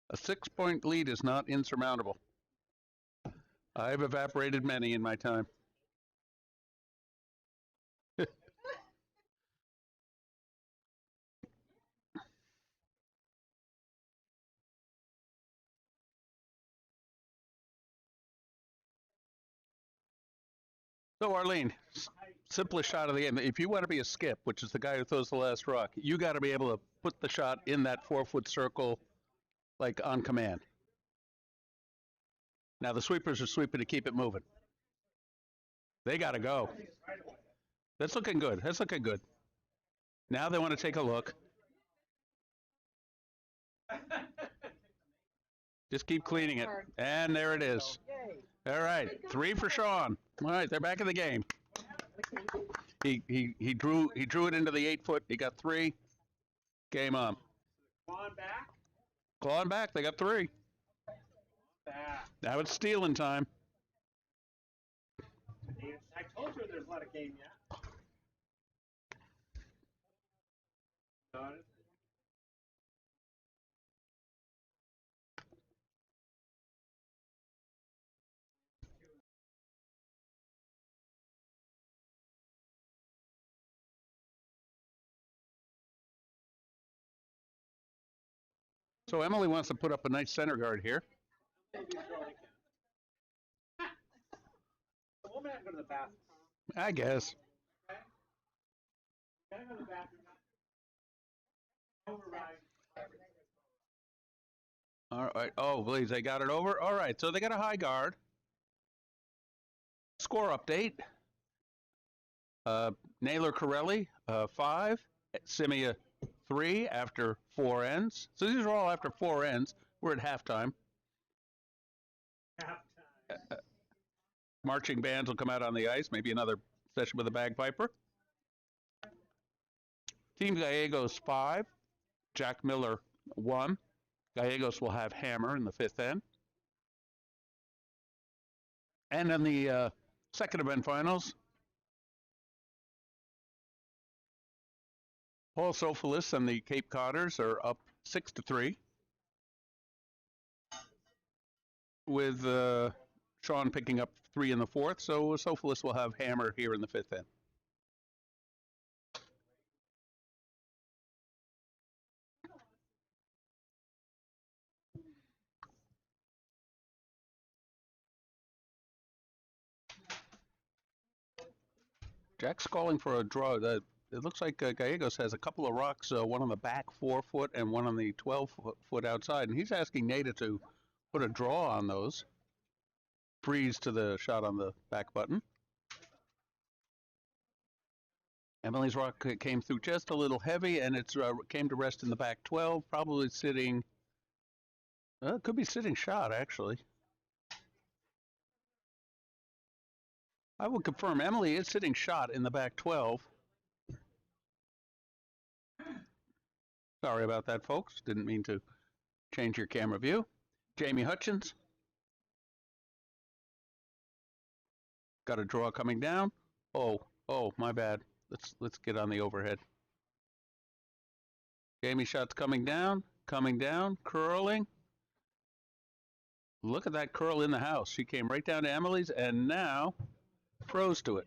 A 6-point lead is not insurmountable. I've evaporated many in my time. So Arlene, simplest shot of the game. If you want to be a skip, which is the guy who throws the last rock, you got to be able to put the shot in that 4-foot circle, like on command. Now the sweepers are sweeping to keep it moving. They got to go. That's looking good. That's looking good. Now they want to take a look. Just keep cleaning it. And there it is. All right, 3 for Sean. All right, they're back in the game. He drew it into the 8-foot. He got 3. Game on. Clawing back. Clawing back. They got 3. Back. Now it's stealing time. I told you there's a lot of game yet. Got it. So Emily wants to put up a nice center guard here. Maybe Shirley can. The woman had to go to the bathroom. I guess. Okay? Gotta go to the bathroom. Override. All right. Oh, please, they got it over. All right, so they got a high guard. Score update. Naylor Corelli, 5. Simia, 3 after 4 ends. So these are all after 4 ends. We're at halftime. Halftime. Marching bands will come out on the ice. Maybe another session with a bagpiper. Team Gallegos, 5. Jack Miller, 1. Gallegos will have hammer in the 5th end. And then the second event finals, Paul Sofolis and the Cape Codders are up 6-3, with Sean picking up 3 in the 4th. So Sofolis will have hammer here in the 5th end. Jack's calling for a draw. It looks like Gallegos has a couple of rocks, one on the back 4-foot and one on the 12-foot outside. And he's asking Nada to put a draw on those. Freeze to the shot on the back button. Emily's rock came through just a little heavy, and it came to rest in the back 12, probably sitting, could be sitting shot, actually. I will confirm Emily is sitting shot in the back 12. Sorry about that, folks. Didn't mean to change your camera view. Jamie Hutchins. Got a draw coming down. Oh, my bad. Let's get on the overhead. Jamie shot's coming down, curling. Look at that curl in the house. She came right down to Emily's and now froze to it.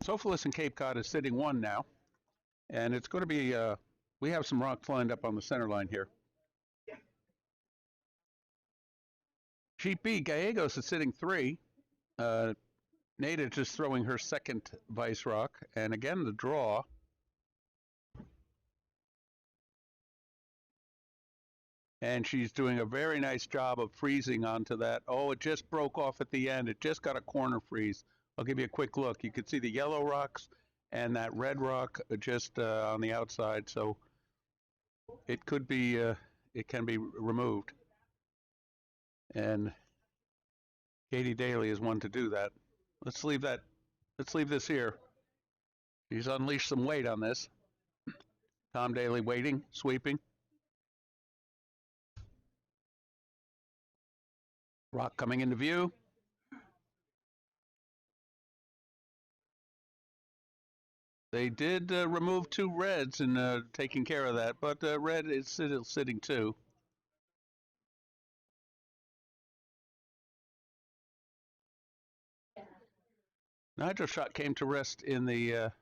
Sophilus and Cape Cod is sitting 1 now, and it's going to be, we have some rocks lined up on the center line here. Sheet B, Gallegos is sitting 3. Nada just throwing her second vice rock, and again the draw. And she's doing a very nice job of freezing onto that. Oh, it just broke off at the end. It just got a corner freeze. I'll give you a quick look. You can see the yellow rocks and that red rock just on the outside. So it could be, it can be removed. And Katie Daly is one to do that. Let's leave this here. He's unleashed some weight on this. Tom Daly waiting, sweeping. Rock coming into view. They did remove 2 reds in taking care of that, but red is still sitting 2. Nigel's shot came to rest in the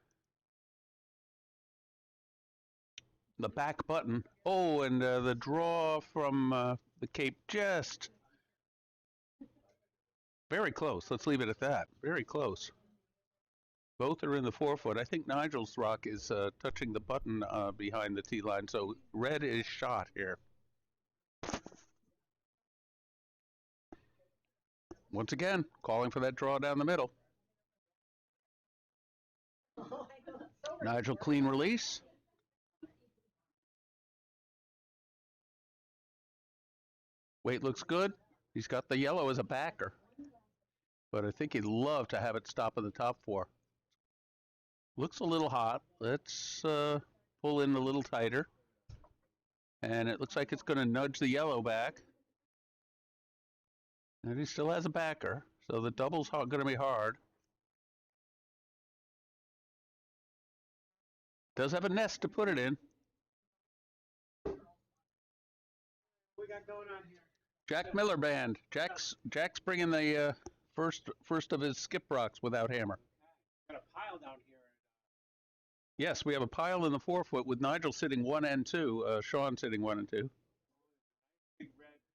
back button. Oh, and the draw from the Cape just very close. Let's leave it at that. Very close. Both are in the 4-foot. I think Nigel's rock is touching the button behind the tee line, so red is shot here. Once again, calling for that draw down the middle. Nigel clean release. Weight looks good. He's got the yellow as a backer. But I think he'd love to have it stop in the top 4. Looks a little hot. Let's pull in a little tighter. And it looks like it's going to nudge the yellow back. And he still has a backer, so the double's going to be hard. Does have a nest to put it in. We got going on here. Jack Miller Band. Jack's bringing the first of his skip rocks without hammer. Got a pile down here. Yes, we have a pile in the 4-foot with Nigel sitting 1 and 2. Sean sitting 1 and 2.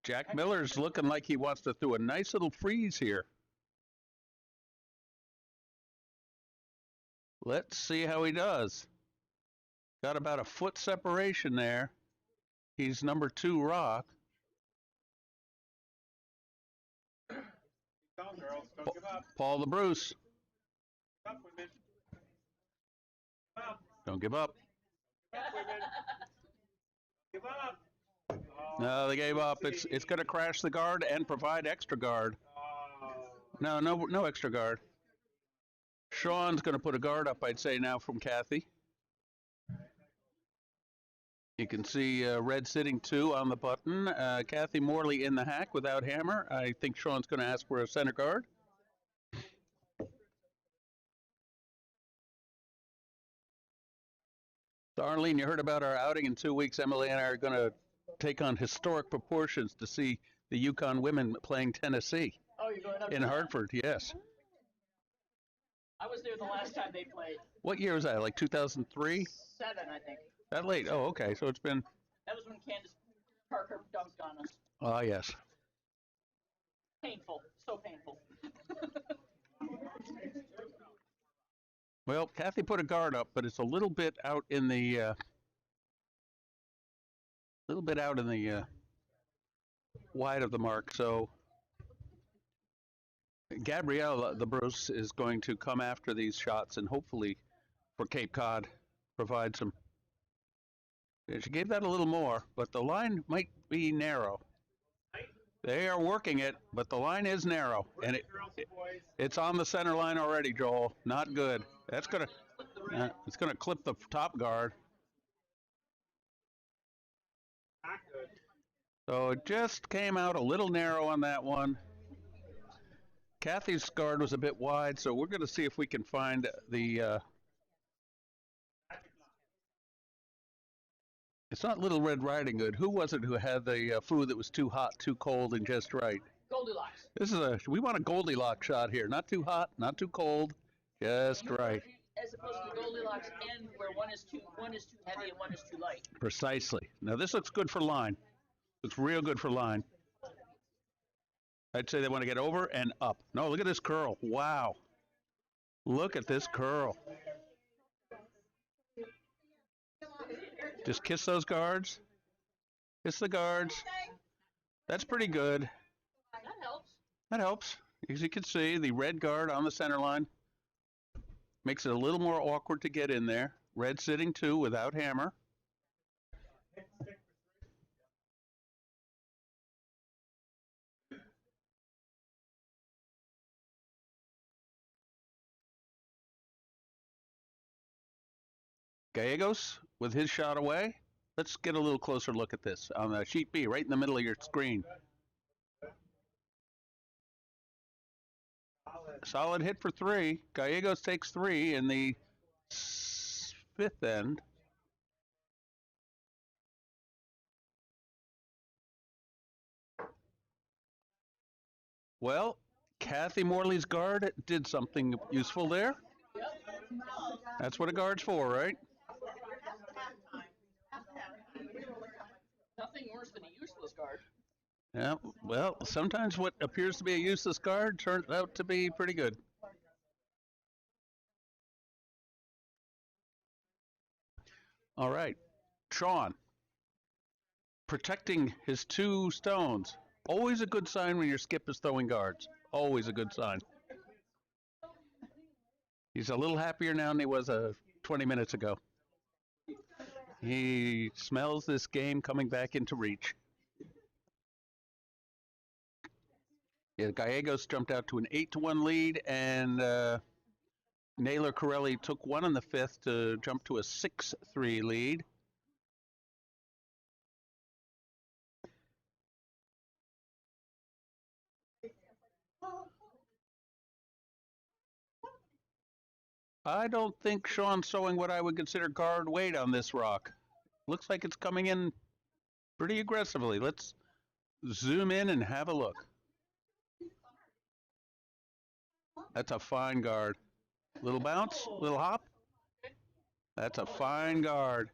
Jack Miller's looking like he wants to throw a nice little freeze here. Let's see how he does. Got about a foot separation there. He's number 2 rock. Come, girls, don't give up. Paul the Bruce. Give up, women. Give up. Don't give up. Give up, women. Give up. Oh, No, they gave up. It's going to crash the guard and provide extra guard. oh. No extra guard. Sean's going to put a guard up, I'd say, now from Kathy. You can see red sitting 2 on the button. Kathy Morley in the hack without hammer. I think Sean's going to ask for a center guard. So Arlene, you heard about our outing in 2 weeks. Emily and I are going to take on historic proportions to see the Yukon women playing Tennessee. Oh, you're going up In to that? Hartford, yes. I was there the last time they played. What year was that? Like 2003? 7, I think. That late? Oh, okay. So it's been. That was when Candace Parker dunked on us. Ah, yes. Painful. So painful. Well, Kathy put a guard up, but it's a little bit out in the. Wide of the mark. So Gabrielle, the Bruce, is going to come after these shots and hopefully for Cape Cod provide some. She gave that a little more, but the line might be narrow. They are working it, but the line is narrow, and it's on the center line already, Joel. Not good. That's gonna it's gonna clip the top guard. Not good. So it just came out a little narrow on that one. Kathy's guard was a bit wide, so we're going to see if we can find the. It's not Little Red Riding Hood. Who was it who had the food that was too hot, too cold, and just right? Goldilocks. We want a Goldilocks shot here. Not too hot, not too cold, just right. as opposed to the Goldilocks end where one is too heavy and one is too light. Precisely. Now this looks good for line. Looks real good for line. I'd say they want to get over and up. No, look at this curl. Wow. Look at this curl. Just kiss those guards. Kiss the guards. That's pretty good. That helps. That helps. As you can see, the red guard on the center line makes it a little more awkward to get in there. Red sitting too without hammer. Gallegos with his shot away. Let's get a little closer look at this on the sheet B, right in the middle of your screen. Solid hit for 3. Gallegos takes 3 in the 5th end. Well, Kathy Morley's guard did something useful there. That's what a guard's for, right? Nothing worse than a useless guard. Yeah, well, sometimes what appears to be a useless guard turns out to be pretty good. All right, Sean, protecting his 2 stones. Always a good sign when your skip is throwing guards. Always a good sign. He's a little happier now than he was 20 minutes ago. He smells this game coming back into reach. Yeah, Gallegos jumped out to an 8-1 lead, and Naylor Corelli took 1 in the 5th to jump to a 6-3 lead. I don't think Sean's showing what I would consider guard weight on this rock. Looks like it's coming in pretty aggressively. Let's zoom in and have a look. That's a fine guard. Little bounce, little hop. That's a fine guard.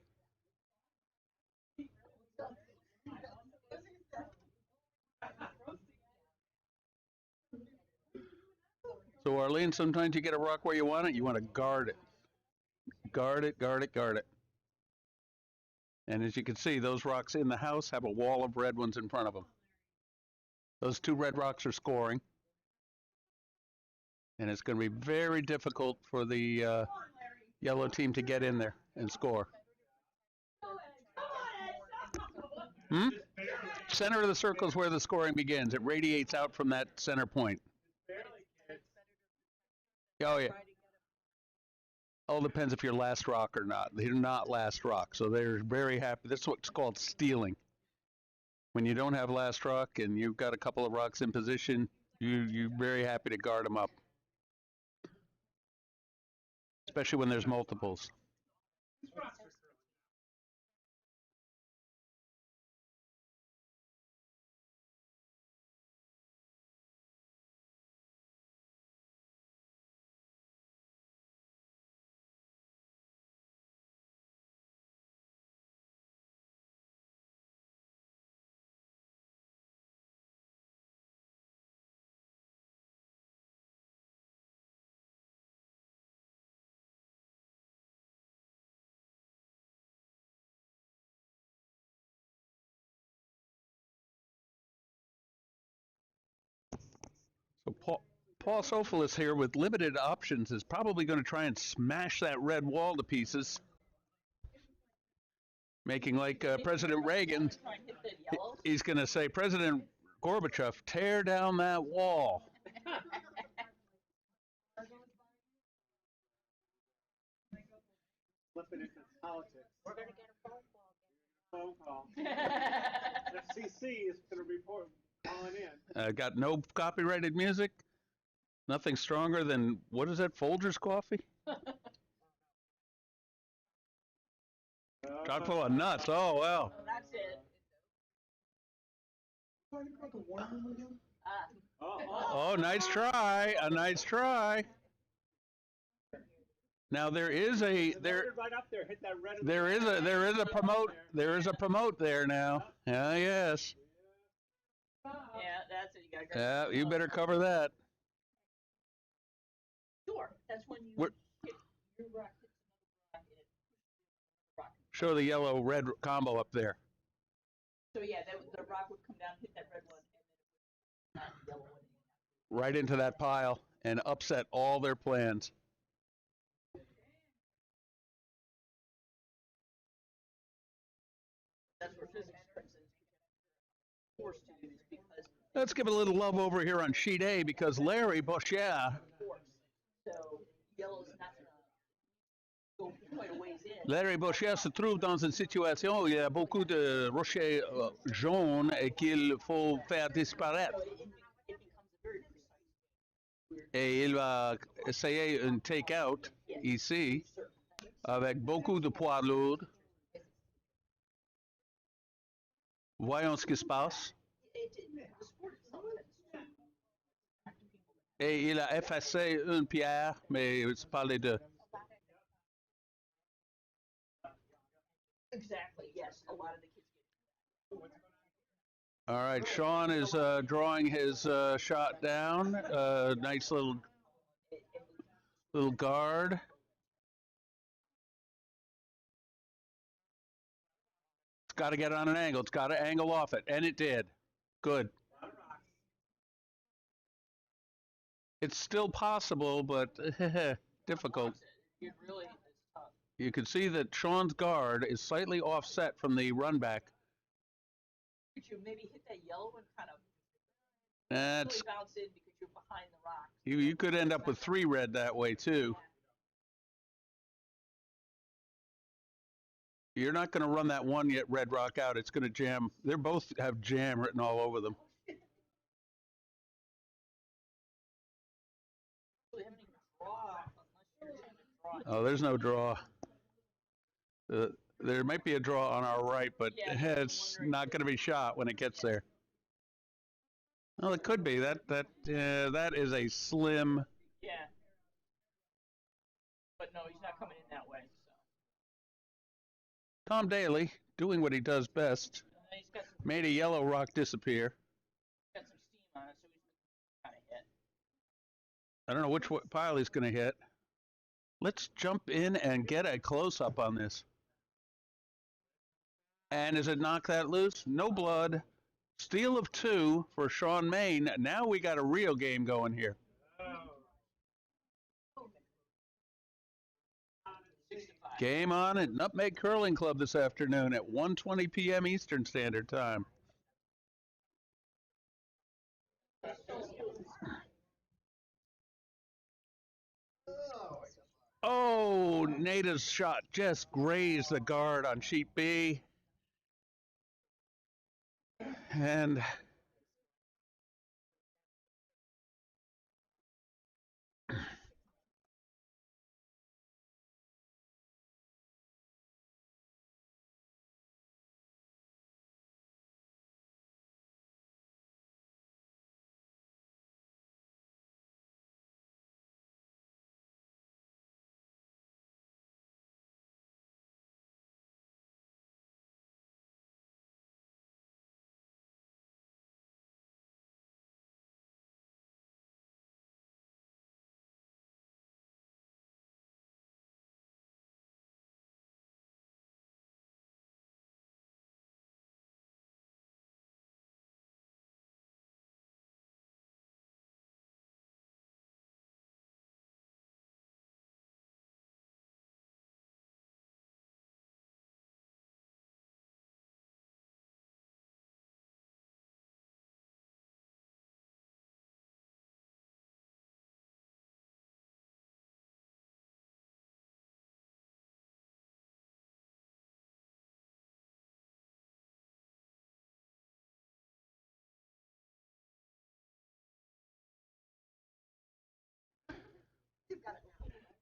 So Arlene, sometimes you get a rock where you want to guard it. Guard it, guard it, guard it. And as you can see, those rocks in the house have a wall of red ones in front of them. Those 2 red rocks are scoring. And it's going to be very difficult for the yellow team to get in there and score. Center of the circle is where the scoring begins. It radiates out from that center point. Oh, yeah. All depends if you're last rock or not. They're not last rock, so they're very happy. That's what's called stealing. When you don't have last rock and you've got a couple of rocks in position, you're very happy to guard them up. Especially when there's multiples. So Paul Sofolis here with limited options is probably going to try and smash that red wall to pieces. Making like President Reagan, he's going to say, President Gorbachev, tear down that wall. Flipping into politics. We're going to get a Phone call. FCC is going to report calling in. Got no copyrighted music. Nothing stronger than, what is that, Folgers coffee? Chock full of nuts. Oh, well. That's it. Oh, nice try. A nice try. Now there is a there Loaded right up there. Hit that red. there is a promote there now. Yeah, yes. Yeah, that's it. You gotta go. Yeah, you better cover that. Sure. That's when you We're- hit your rock hits another rock and it pushes the rock. Show the yellow red combo up there. So yeah, the rock would come down, hit that red one, and then it would yellow one. Right into that pile and upset all their plans. That's where physics comes in. Forced to do this because Let's give it a little love over here on sheet A because Larry Boucher. force. So yellow's not gonna go quite a ways in. Larry Boucher se trouve dans une situation où il y a beaucoup de rochers jaunes et qu'il faut faire disparaître. So it becomes a very precise. Et il va essayer un take-out ici avec beaucoup de poids lourds. Voyons ce qui se passe. The sport itself has Et il a effacé une pierre, mais c'est pas les deux. exactly, yes. A lot of the kids get All right, Sean is drawing his shot down. Nice little guard. It's got to get on an angle. It's got to angle off it, and it did. Good. It's still possible, but difficult. it really is tough. You can see that Sean's guard is slightly offset from the run back. Could you maybe hit that yellow and kind of That's really bounce in because you're behind the rocks? you could end up with 3 red that way too. You're not going to run that one yet red rock out. It's going to jam. They both have jam written all over them. Really haven't even draw unless you're going to draw. Oh, there's no draw. There might be a draw on our right, but Yeah, it's not going to be shot when it gets there. Well, it could be. That is a slim. Yeah. But no, he's not coming in that way. So. Tom Daly doing what he does best. And then he's got some, Made a yellow rock disappear. got some steam on it, so he's kind of hit. I don't know which pile he's going to hit. Let's jump in and get a close-up on this. And does it knock that loose? No blood. Steal of 2 for Sean Main. Now we got a real game going here. 65. Game on at Nutmeg Curling Club this afternoon at 1:20 p.m. Eastern Standard Time. Oh, Nada's shot just grazed the guard on sheet B. And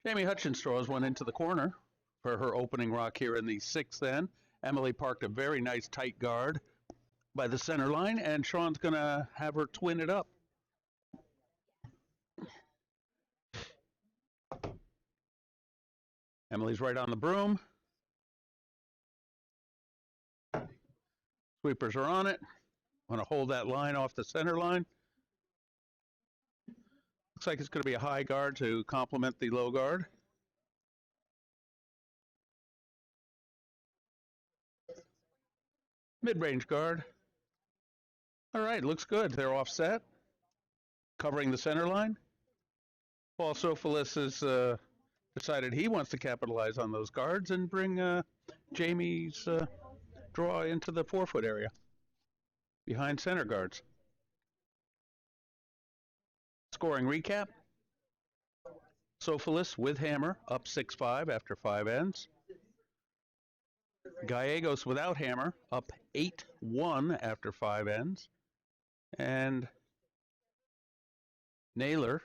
Jamie Hutchins throws one into the corner for her opening rock here in the 6th end. Emily parked a very nice tight guard by the center line, and Sean's going to have her twin it up. Emily's right on the broom. Sweepers are on it. Want to hold that line off the center line. Looks like it's going to be a high guard to complement the low guard. Mid-range guard. All right, looks good. They're offset, covering the center line. Paul Sofolis has decided he wants to capitalize on those guards and bring Jamie's draw into the 4-foot area behind center guards. Scoring recap. Sofolis with hammer up 6-5 after 5 ends. Gallegos without hammer up 8-1 after 5 ends. And Naylor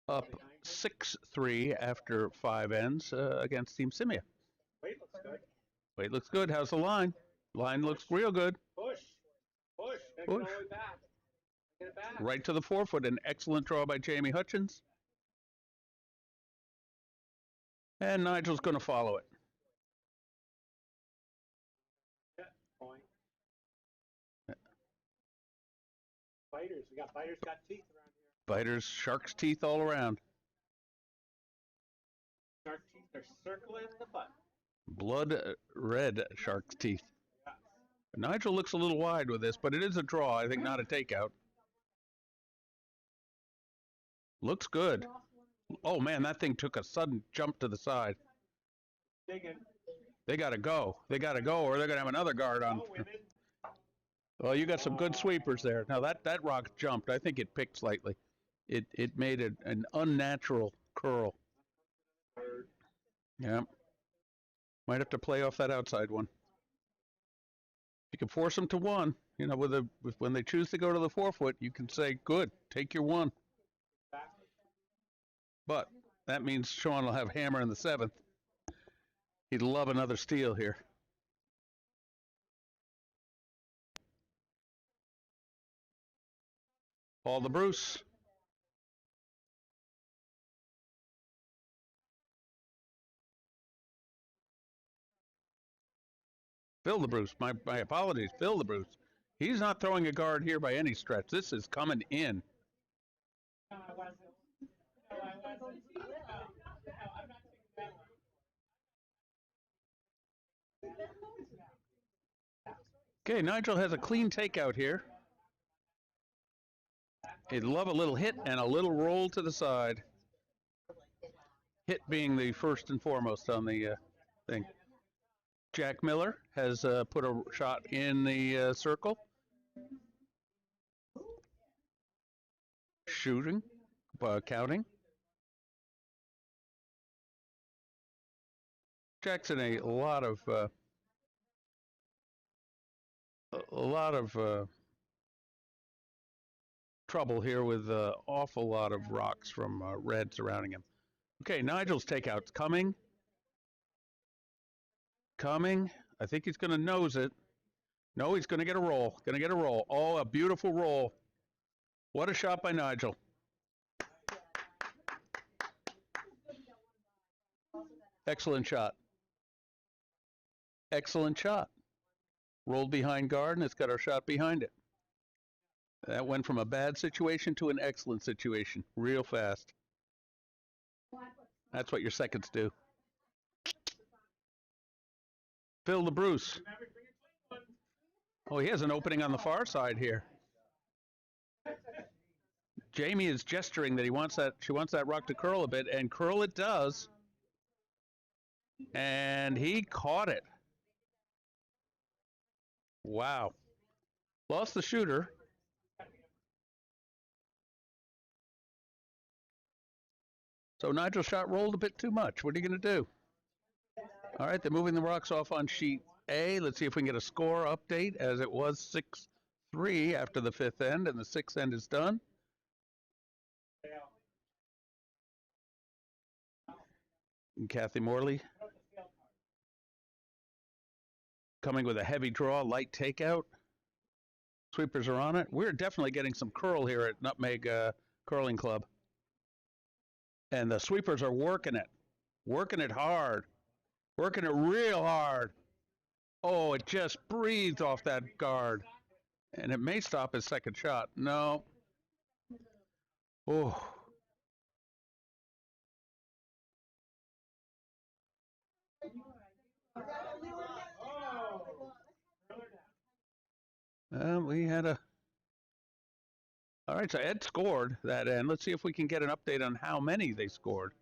up 6-3 after 5 ends against Team Simia. Weight looks good. Weight looks good. How's the line? Line looks real good. Push. Push. Gotta Push. get all the way back. Get it back. Right to the 4-foot. An excellent draw by Jamie Hutchins. And Nigel's going to follow it. Yeah, point. Biters. We got biters got teeth around here. Biters, shark's teeth all around. Shark teeth are circling the butt. Blood red shark's teeth. Yeah. Nigel looks a little wide with this, but it is a draw. I think not a takeout. Looks good. Oh man, that thing took a sudden jump to the side. Digging. They got to go. They got to go, or they're going to have another guard on. Oh, women. Well, you got some good sweepers there. Now that rock jumped. I think it picked slightly. It made an unnatural curl. Yeah. Might have to play off that outside one. You can force them to 1. You know, when they choose to go to the 4-foot, you can say, good, take your 1. But that means Sean will have hammer in the 7th. He'd love another steal here. Paul the Bruce. Phil the Bruce. My apologies. Phil the Bruce. He's not throwing a guard here by any stretch. This is coming in. Okay, Nigel has a clean takeout here. He'd love a little hit and a little roll to the side. Hit being the first and foremost on the thing. Jack Miller has put a shot in the circle. Shooting, counting. Jack's in a lot of trouble here with an awful lot of rocks from red surrounding him. Okay, Nigel's takeout's coming. I think he's going to nose it. No, he's going to get a roll. Going to get a roll. Oh, a beautiful roll. What a shot by Nigel. Excellent shot. Excellent shot. Rolled behind guard, and it's got our shot behind it. That went from a bad situation to an excellent situation real fast. That's what your seconds do. Phil the Bruce. Oh, he has an opening on the far side here. Jamie is gesturing that she wants that rock to curl a bit, and curl it does. And he caught it. Wow. Lost the shooter. So Nigel's shot rolled a bit too much. What are you going to do? All right, they're moving the rocks off on sheet A. Let's see if we can get a score update, as it was 6-3 after the 5th end, and the 6th end is done. And Kathy Morley coming with a heavy draw, light takeout. Sweepers are on it. We're definitely getting some curl here at Nutmeg Curling Club. And the sweepers are working it. Working it hard. Working it real hard. Oh, it just breathed off that guard. And it may stop his second shot. No. Oh. We had a... All right, so Ed scored that end. Let's see if we can get an update on how many they scored.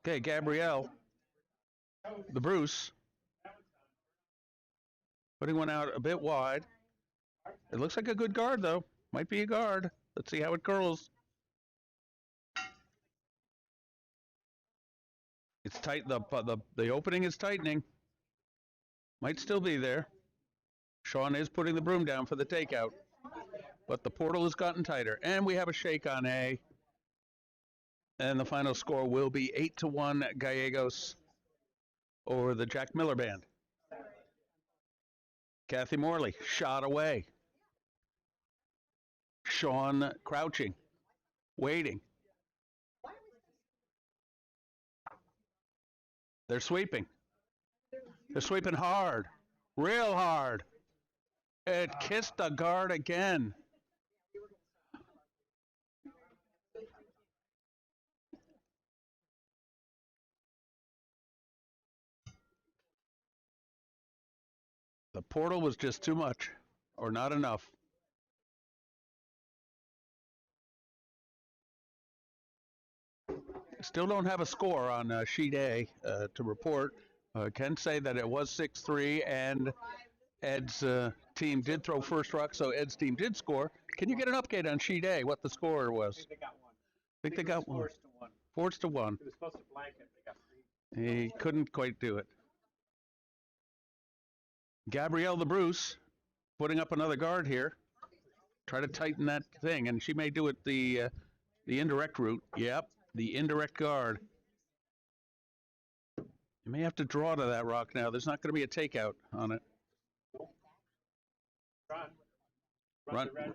Okay, Gabrielle, the Bruce, putting one out a bit wide. It looks like a good guard, though. Might be a guard. Let's see how it curls. It's tight. The opening is tightening. Might still be there. Sean is putting the broom down for the takeout, but the portal has gotten tighter, and we have a shake on A. And the final score will be 8-1 Gallegos over the Jack Miller Band. Kathy Morley shot away. Sean crouching, waiting. They're sweeping. They're sweeping hard, real hard. It kissed the guard again. The portal was just too much, or not enough. Still don't have a score on sheet A to report. Can say that it was 6-3, and Ed's team did throw first rock, so Ed's team did score. Can you get an update on sheet A, what the score was? I think they got one. Forced to one. It was supposed to blanket. They got three. He couldn't quite do it. Gabrielle the Bruce putting up another guard here. Try to tighten that thing, and she may do it the indirect route. Yep, the indirect guard. You may have to draw to that rock now. There's not going to be a takeout on it.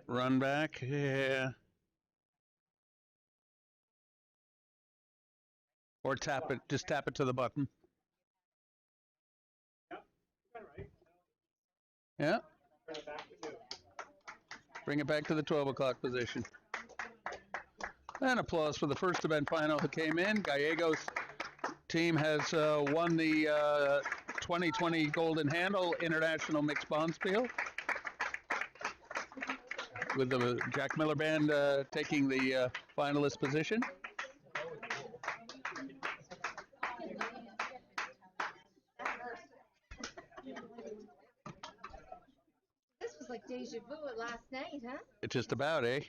Run back. Yeah. Or tap it. Just tap it to the button. Yeah. Bring it back to the 12 o'clock position. And applause for the first event final who came in. Gallegos team has won the 2020 Golden Handle International Mixed Bonspiel, with the Jack Miller Band taking the finalist position. This was like deja vu at last night, huh? It's just about, eh?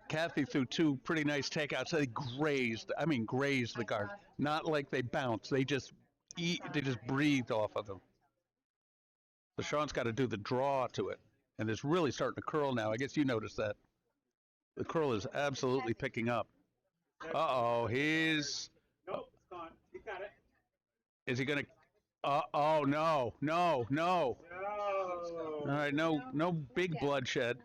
Kathy threw two pretty nice takeouts. They grazed the guard. Not like they bounced. They just breathed off of them. So Sean's got to do the draw to it. And it's really starting to curl now. I guess you noticed that. The curl is absolutely picking up. Uh-oh, he's... Nope, it's gone. You got it. Is he going to... oh, no. No. All right, no big bloodshed.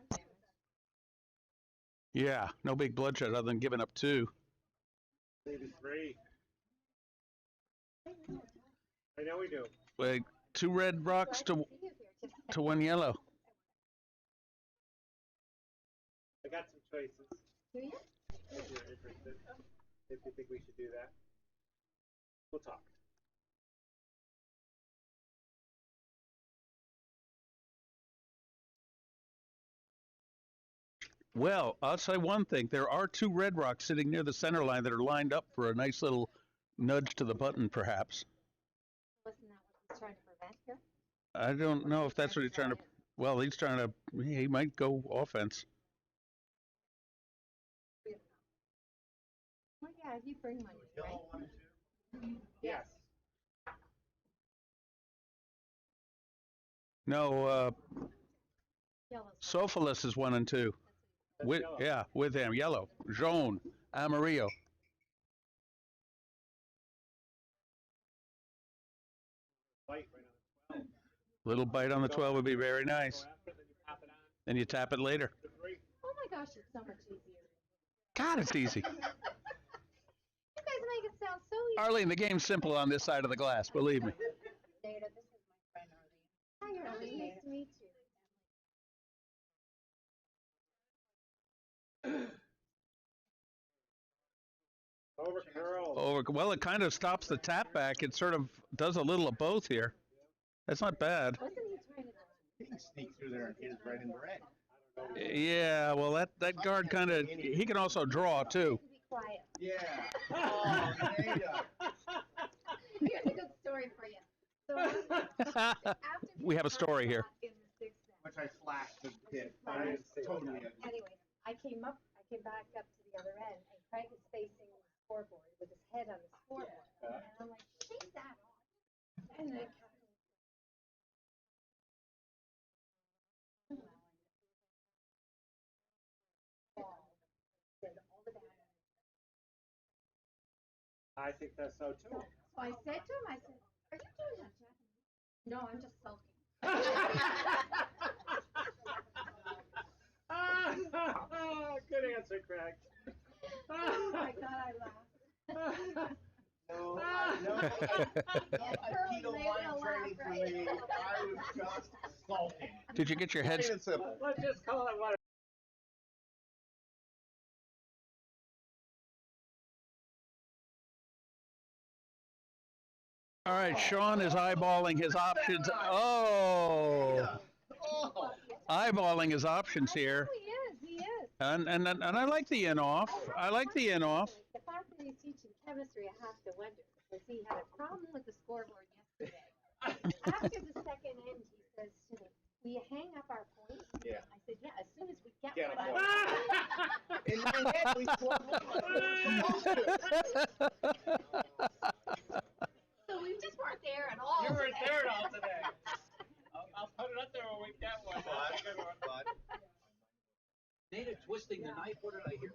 Yeah, no big bloodshed other than giving up two. Maybe three. I know we do. Wait, two red rocks to one yellow. I got some choices. Do you? If you're interested. If you think we should do that. We'll talk. Well, I'll say one thing. There are two red rocks sitting near the center line that are lined up for a nice little nudge to the button, perhaps. Wasn't that what he's trying to prevent here? I don't know if that's what he's trying to... Well, he's trying to... He might go offense. Well, yeah, you bring money, right? Yes. No, Yellow's Sophilus is 1 and 2. With yellow. Yeah, with him. Yellow, jaune, amarillo. bite right on the 12. Little bite on the 12 would be very nice. Go after it, then you tap it on. Then you tap it later. The 3. Oh my gosh, it's so much easier. God, it's easy. You guys make it sound so easy. Arlene, the game's simple on this side of the glass, believe me. Data, this is my friend Arlene. Hi, Arlene. Nice to meet you. Over curl. Well, it kind of stops the tap back. It sort of does a little of both here. That's not bad. Wasn't he trying to? He can sneak through there and hit it right in the red. Yeah, well, that guard kind of, he can also draw, too. Be quiet. Yeah. Oh, Nada. Here's a good story for you. So after We have a story here. in the sixth inning, Which I flashed the pit. That is totally ugly. anyway, I came back up to the other end, and Craig is facing the scoreboard with his head on the scoreboard. And I'm like, take that off. And then I think that's so too. so I said to him, I said, are you doing that, Jeff? No, I'm just sulking. Good answer, Craig. Oh my God, I laughed. No, Yeah, Keto line training for me. I was just sulking. Did you get your head? Plain and simple. Let's just call it what. All right, Sean is eyeballing his options. Oh, Oh, eyeballing his options here. He is. And I like the in off. I like the in off. The fact that he's teaching chemistry, I have to wonder, because he had a problem with the scoreboard yesterday. After the second end, he says to me, will you hang up our points? Yeah. I said, yeah, as soon as we get Get one. a point. In my head, we scored one. So we just weren't there at all. You weren't today. there at all today. I'll put it up there when we get one. That's a good one. Nada twisting the knife. What did I hear?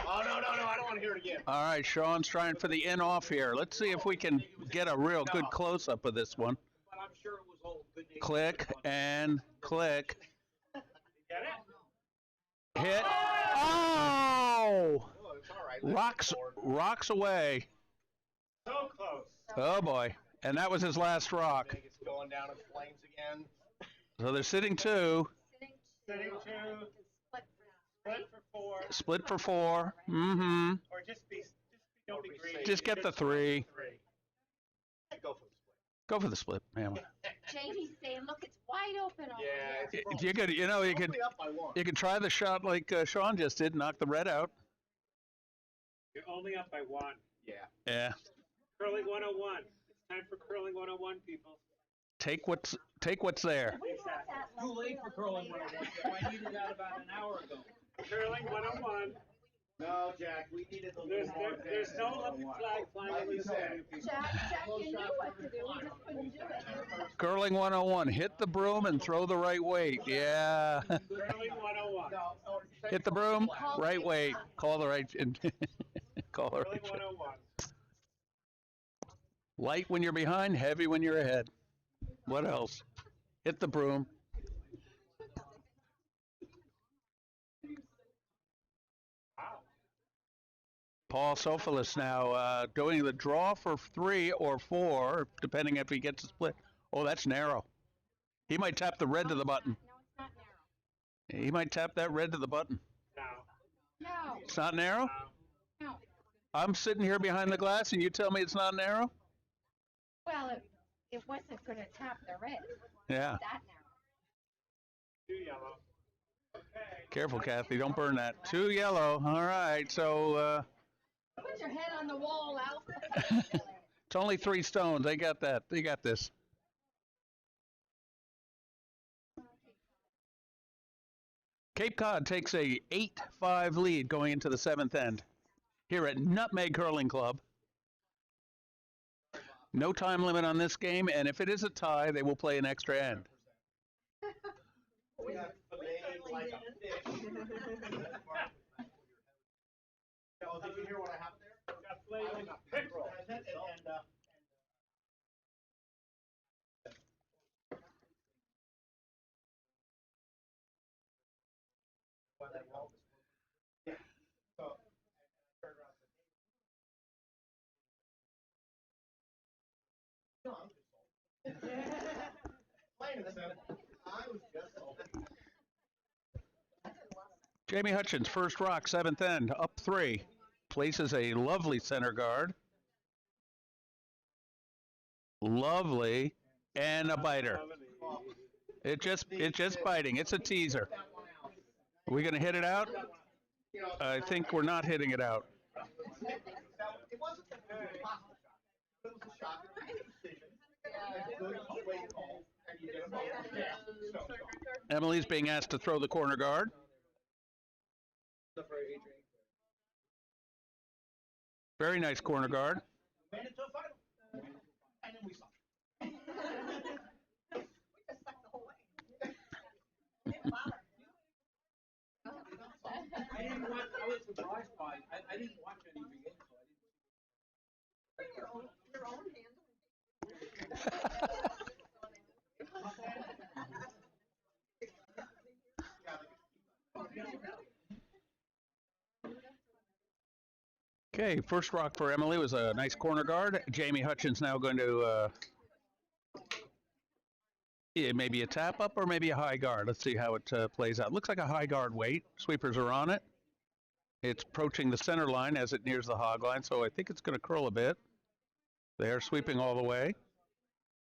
Oh, no, I don't want to hear it again. All right, Sean's trying for the in off here. Let's see if we can get a real good close up of this one. But I'm sure it was all good. Click and click. Get it? Hit. Oh! Oh, it's all right. Rocks away. So close. Oh boy. And that was his last rock. Vegas going down in flames again. So they're sitting two. Sitting 2. Split for 4. Split for 4. Mm-hmm. Or don't be greedy. Just get the 3. I'd go for the split. Go for the split, man. Jamie's saying, look, it's wide open over Yeah, there. it's You could, you know, you could, only up by one. you could try the shot like Sean just did, knock the red out. You're only up by 1. Yeah. Yeah. Curling 101. It's time for curling 101, people. Take what's there. We have that Too luxury late for a curling little when later. I needed that about an hour ago. Curling 101. No, Jack, we needed the There's little more there's no advanced Olympic one. flag flying Like over you the said. W. Jack, you knew what to do, we just couldn't do it. Curling 101. Hit the broom and throw the right weight. Yeah. Curling 101. Hit the broom, right weight. Call the right. Call the Curling right. 101. Light when you're behind, heavy when you're ahead. What else? Hit the broom. Wow. Paul Sophilus now doing the draw for 3 or 4, depending if he gets a split. Oh, that's narrow. He might tap the red to the button. No, it's not narrow. He might tap that red to the button. Now. No, It's not narrow? Now. no. I'm sitting here behind the glass and you tell me it's not narrow? Well, it wasn't going to tap the red. Yeah. That narrow. 2 yellow. Okay. Careful, Kathy. Don't burn that. 2 yellow. All right. So Put your head on the wall, Al. it's only 3 stones. They got that. They got this. Cape Cod takes a 8-5 lead going into the 7th end here at Nutmeg Curling Club. No time limit on this game, and if it is a tie, they will play an extra end. We got filleted like a fish. Oh, did you hear what happened there? Got flayed like a pickerel. Plain and simple. I was just salty. Jamie Hutchins, first rock, 7th end, up 3. Places a lovely center guard. Lovely. And a biter. It's just biting. It's a teaser. Are we going to hit it out? I think we're not hitting it out. It wasn't a possible shot. It was a shot. It was a decision. Good way to call. And you did a vote. So. Emily's being asked to throw the corner guard. Very nice corner guard. Made it to a final. And then we saw. We just sucked the whole way. I didn't watch. I was surprised by. I didn't watch any of the games, so I didn't. Bring your own Okay, first rock for Emily was a nice corner guard. Jamie Hutchins now going to maybe a tap up or maybe a high guard. Let's see how it plays out. Looks like a high guard weight. Sweepers are on it. It's approaching the center line as it nears the hog line, so I think it's going to curl a bit. They're sweeping all the way.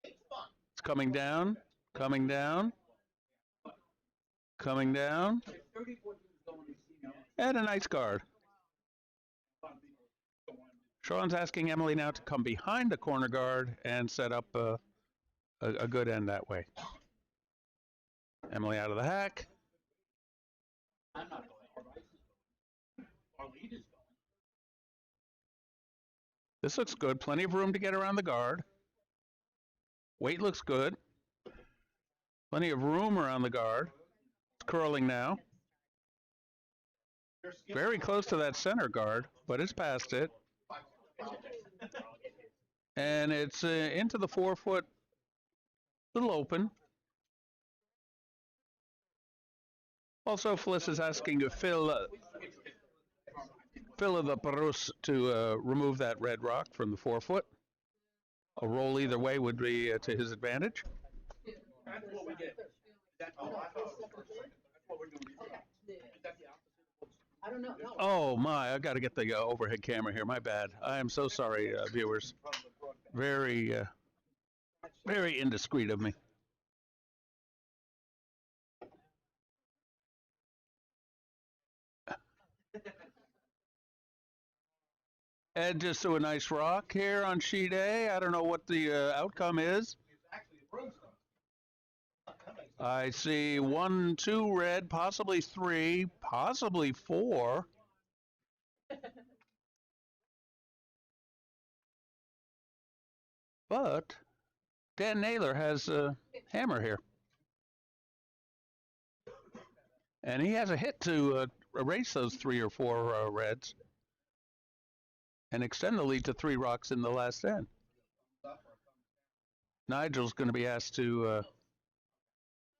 It's coming down, coming down, coming down, and a nice guard. Sean's asking Emily now to come behind the corner guard and set up a good end that way. Emily out of the hack. I'm not going. Our lead is going. This looks good. Plenty of room to get around the guard. Weight looks good. Plenty of room around the guard. It's curling now. Very close to that center guard, but it's past it. And it's into the 4-foot, little open. Also, Fliss is asking to Phil of the Perus to remove that red rock from the 4-foot. A roll either way would be to his advantage. That's what we did. That's what we're doing. Is that the opposite? I don't know. No. Oh my, I got to get the overhead camera here. My bad. I am so sorry, viewers. Very, very indiscreet of me. Ed just threw a nice rock here on sheet A. I don't know what the outcome is. I see 1, 2 red, possibly 3, possibly 4. But Dan Naylor has a hammer here. And he has a hit to erase those 3 or 4 reds and extend the lead to 3 rocks in the last end. Nigel's going to be asked to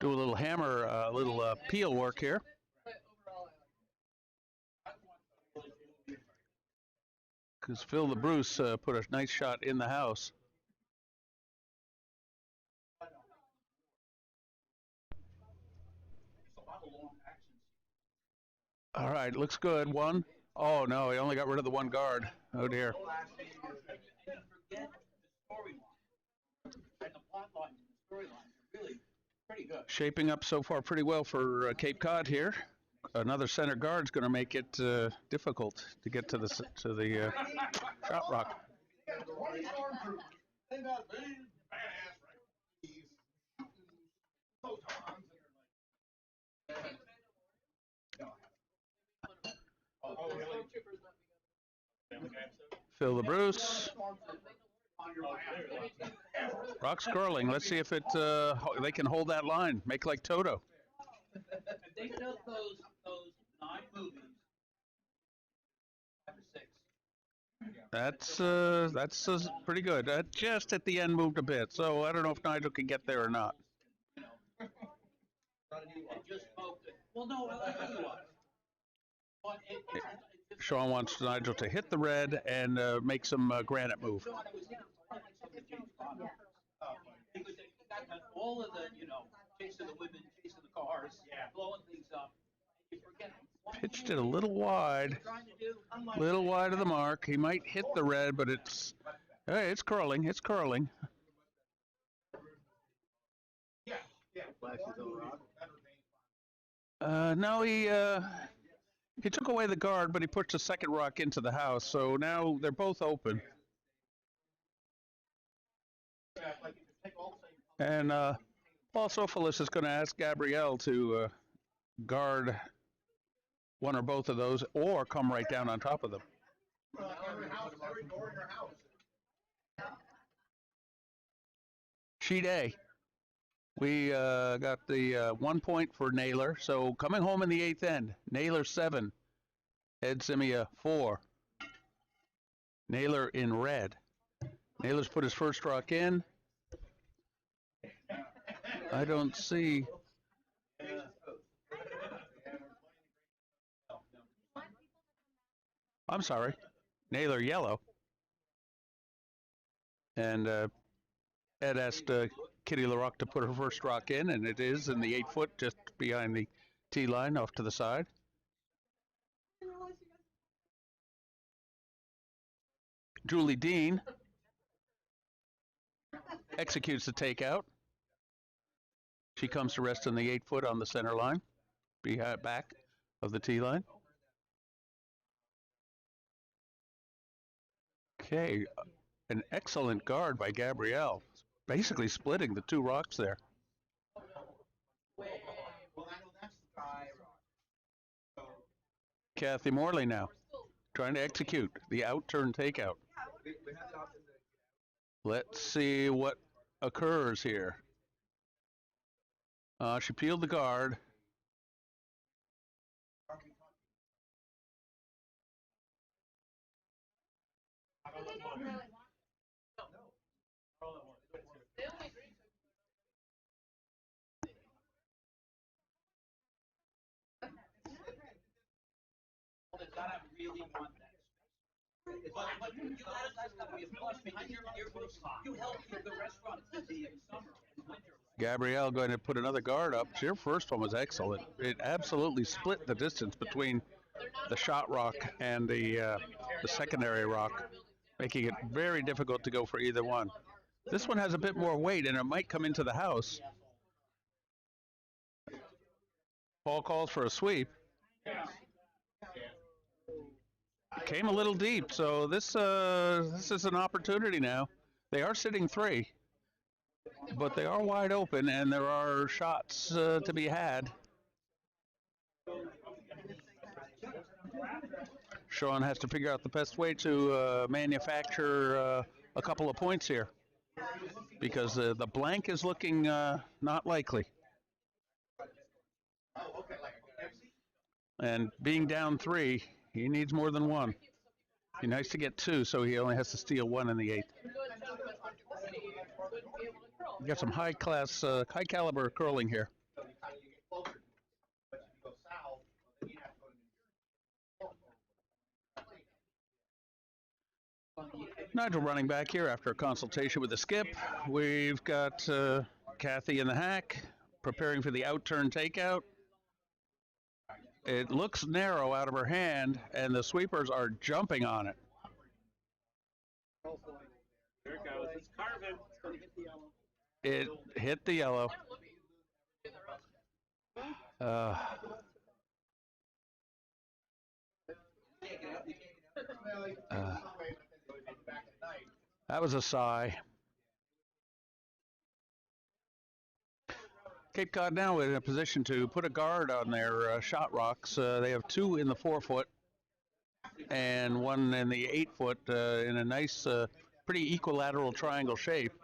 do a little hammer, peel work here. Because Phil the Bruce put a nice shot in the house. All right, looks good. 1. Oh no, he only got rid of the 1 guard. Oh dear. Shaping up so far pretty well for Cape Cod here. Another center guard's going to make it difficult to get to the shot rock. Phil the Bruce. Rock's curling. Let's see if it they can hold that line. Make like Toto. If they took those 9 movies, 5 or 6. That's pretty good. Just at the end moved a bit, so I don't know if Nigel can get there or not. It just spoke. Well, no, I tell you what. But Sean wants Nigel to hit the red and make some granite move. it was him. all of the, chasing the women, chasing the cars, blowing things up. You forget. Pitched it a little wide. Little wide of the mark. He might hit the red, but it's curling. It's curling. No, he took away the guard, but he pushed the second rock into the house. So now they're both open. And Balsophilis is going to ask Gabrielle to guard one or both of those, or come right down on top of them. Every door in your house. Sheet A. We got the 1 point for Naylor. So coming home in the eighth end. Naylor 7. Ed Simia 4. Naylor in red. Naylor's put his first rock in. I don't see. I'm sorry. Naylor yellow. And Ed asked Kitty LaRock to put her first rock in, and it is in the 8 foot just behind the tee line off to the side. Julie Dean executes the takeout. She comes to rest in the 8 foot on the center line, back of the tee line. Okay, an excellent guard by Gabrielle, basically splitting the 2 rocks there. Kathy Morley now, trying to execute the out-turn takeout. Let's see what occurs here. She peeled the guard. Really want that. But you that's got to be a plus behind your you help keep the restaurant busy in summer and winter. Gabrielle going to put another guard up. Her first one was excellent. It absolutely split the distance between the shot rock and the secondary rock, making it very difficult to go for either one. This one has a bit more weight, and it might come into the house. Paul calls for a sweep. Came a little deep, so this is an opportunity now. They are sitting 3, but they are wide open, and there are shots to be had. Sean has to figure out the best way to manufacture a couple of points here, because the blank is looking not likely. And being down 3, he needs more than 1. Be nice to get 2, so he only has to steal 1 in the 8th. We got some high caliber curling here. Nigel running back here after a consultation with the skip. We've got Kathy in the hack, preparing for the out-turn takeout. It looks narrow out of her hand, and the sweepers are jumping on it. There it goes. It's carving. It hit the yellow. That was a sigh. Cape Cod now in a position to put a guard on their shot rocks. They have 2 in the 4 foot and 1 in the 8 foot in a nice, pretty equilateral triangle shape.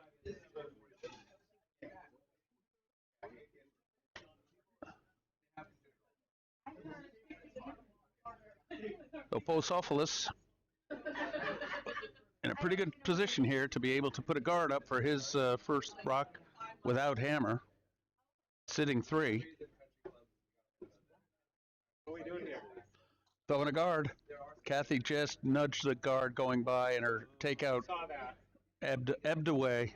So Balsophilis in a pretty good position here to be able to put a guard up for his first rock without hammer. Sitting 3. What are we doing here? Throwing a guard. Kathy just nudged the guard going by, and her takeout Saw that. ebbed away.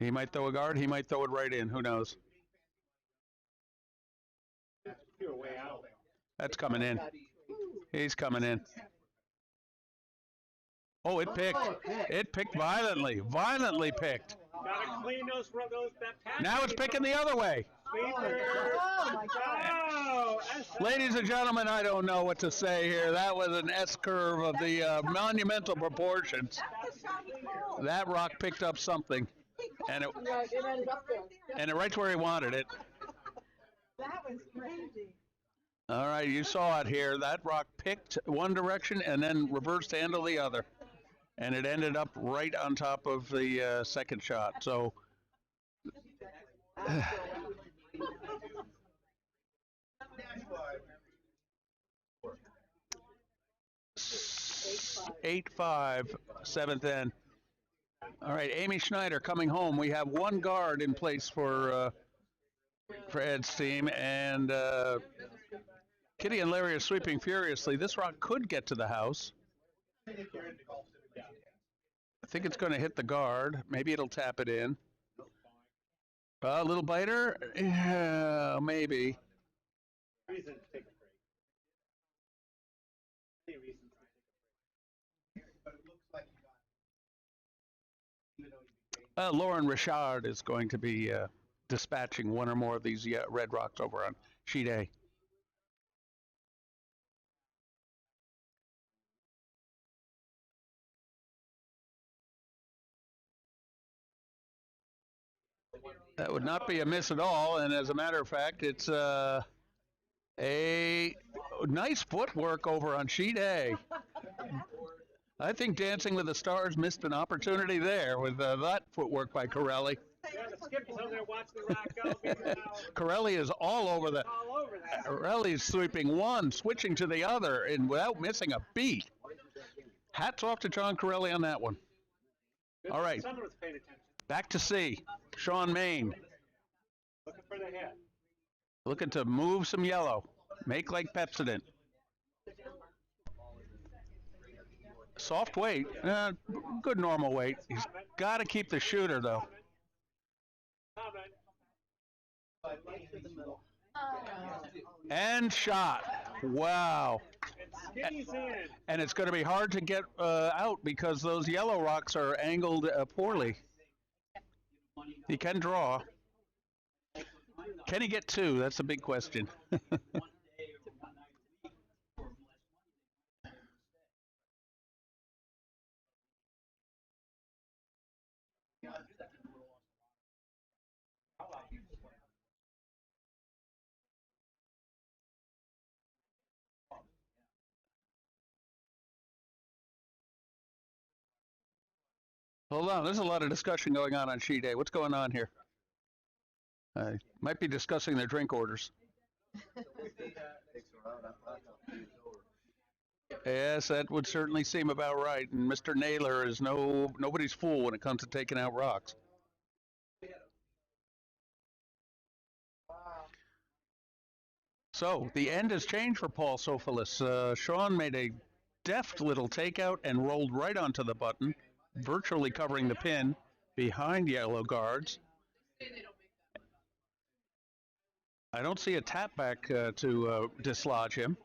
He might throw a guard. He might throw it right in. Who knows? You're way out. That's coming in. He's coming in. Oh, it picked. It picked violently. Violently picked. Gotta clean that pack. Now it's picking the other way. Sweeper. Oh my God. Oh, Ladies and gentlemen, I don't know what to say here. That was an S curve of the monumental proportions. That rock picked up something, and it ended up there. right where he wanted it. That was crazy. All right, you saw it here. That rock picked one direction and then reversed handle the other, and it ended up right on top of the second shot. So. 8-5, seventh end. All right, Amy Schneider coming home. We have one guard in place for Ed's team, and Kitty and Larry are sweeping furiously. This rock could get to the house. I think it's going to hit the guard. Maybe it'll tap it in. A little biter? Yeah, maybe. Reason to take a break. Any reason to take a break. But it looks like you got, even though you became. Lauren Richard is going to be dispatching one or more of these red rocks over on sheet A. That would not be a miss at all, and as a matter of fact, it's a nice footwork over on sheet A. I think Dancing with the Stars missed an opportunity there with that footwork by Corelli. Yeah, the skipper's over there watching the rock go. Corelli is all over that. All over that. Corelli's sweeping one, switching to the other, and without missing a beat. Hats off to John Corelli on that one. All right, Someone was paying attention. back to C. Sean Main. Looking for the hit. Looking to move some yellow. Make like Pepsodent. Soft weight. Good normal weight. He's got to keep the shooter, though. And shot. Wow. And it's going to be hard to get out because those yellow rocks are angled poorly. He can draw. Can he get two? That's a big question. Hold on, there's a lot of discussion going on sheet A. What's going on here? Might be discussing their drink orders. Yes, that would certainly seem about right. And Mr. Naylor is nobody's fool when it comes to taking out rocks. So the end has changed for Paul Sophilus. Sean made a deft little takeout and rolled right onto the button, virtually covering the pin behind yellow guards. I don't see a tap back to dislodge him.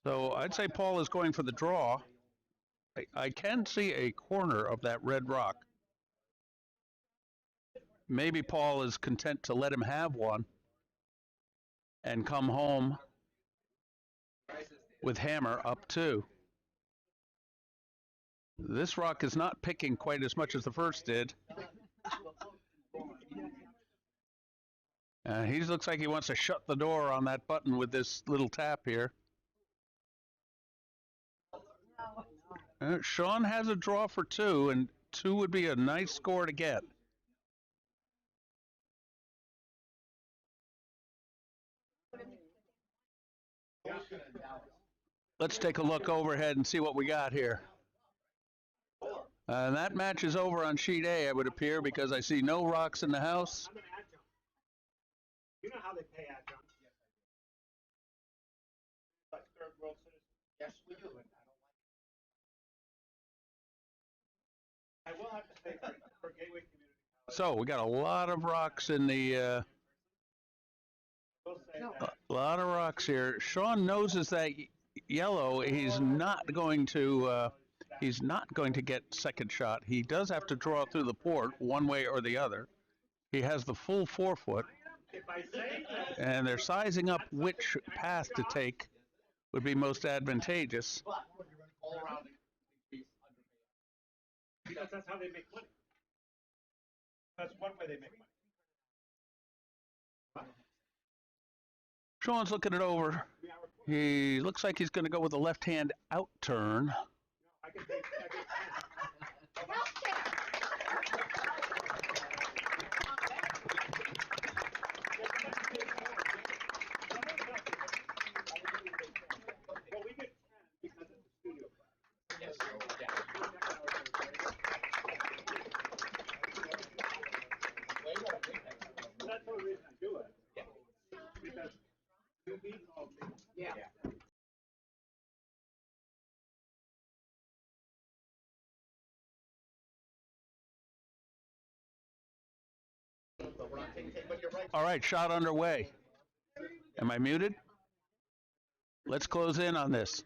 So I'd say Paul is going for the draw. I can see a corner of that red rock. Maybe Paul is content to let him have one and come home with hammer up two. This rock is not picking quite as much as the first did. He looks like he wants to shut the door on that button with this little tap here. Sean has a draw for two, and two would be a nice score to get. Let's take a look overhead and see what we got here. That match is over on sheet A, it would appear, because I see no rocks in the house. I'm an adjunct. You know how they pay adjuncts? Like third world citizens? Yes, we do, and I don't like it. I will have to say, for Gateway Community So we got a lot of rocks in the, We'll say No. that. a lot of rocks here. Sean noses that yellow. He's not going to get second shot. He does have to draw through the port one way or the other. He has the full 4 foot, If I say that, and they're sizing up which path to take would be most advantageous. But you're going to call around the piece under. because that's how they make money. That's one way they make money. Sean's looking it over. He looks like he's going to go with a left-hand out turn. I can take 10. Well, we get 10 because it's a studio class. Yes. That's the reason I do it. Because you need all things. Yeah. But we're not taking, but you're right. All right, shot underway. Am I muted? Let's close in on this.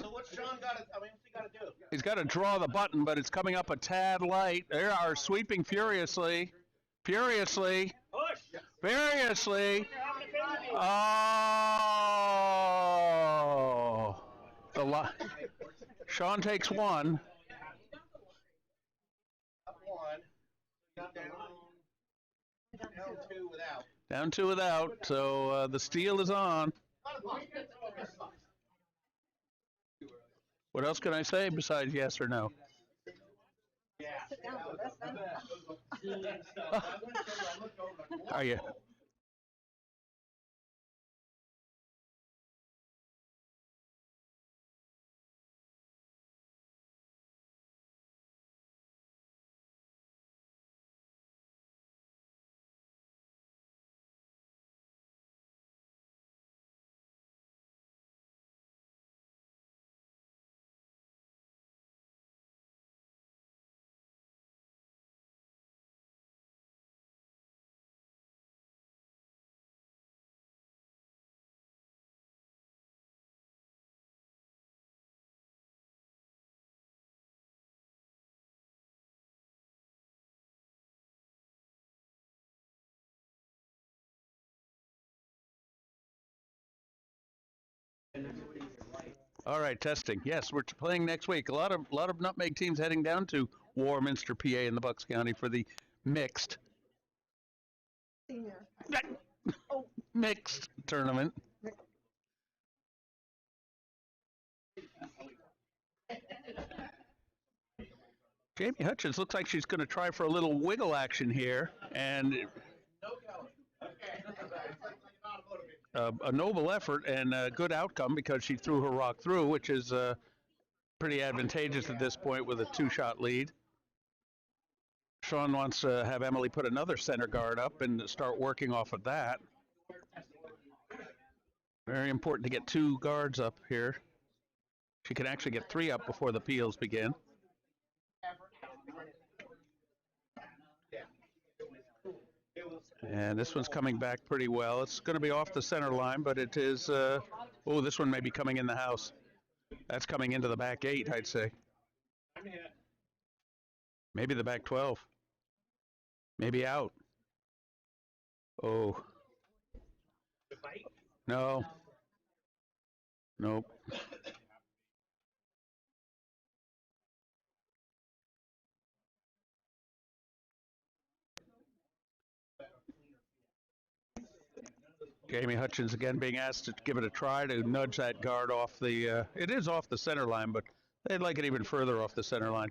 So what's Sean got to, what's he got to do? He's got to draw the button, but it's coming up a tad light. They are sweeping furiously. Furiously. Push! Furiously. Oh. Sean takes one. Up one. Down two without. Down 2 without. So the steal is on. What else can I say besides yes or no? Are you? All right, testing. Yes, we're playing next week. A lot of Nutmeg teams heading down to Warminster, PA, in the Bucks County for the mixed mixed tournament. Jamie Hutchins looks like she's going to try for a little wiggle action here, and a noble effort and a good outcome because she threw her rock through, which is pretty advantageous at this point with a 2-shot lead. Sean wants to have Emily put another center guard up and start working off of that. Very important to get 2 guards up here. She can actually get 3 up before the peels begin. And this one's coming back pretty well. It's going to be off the center line, but it is, oh, this one may be coming in the house. That's coming into the back 8, I'd say. Maybe the back 12. Maybe out. Oh. No. Nope. Jamie Hutchins again being asked to give it a try to nudge that guard off the, it is off the center line, but they'd like it even further off the center line.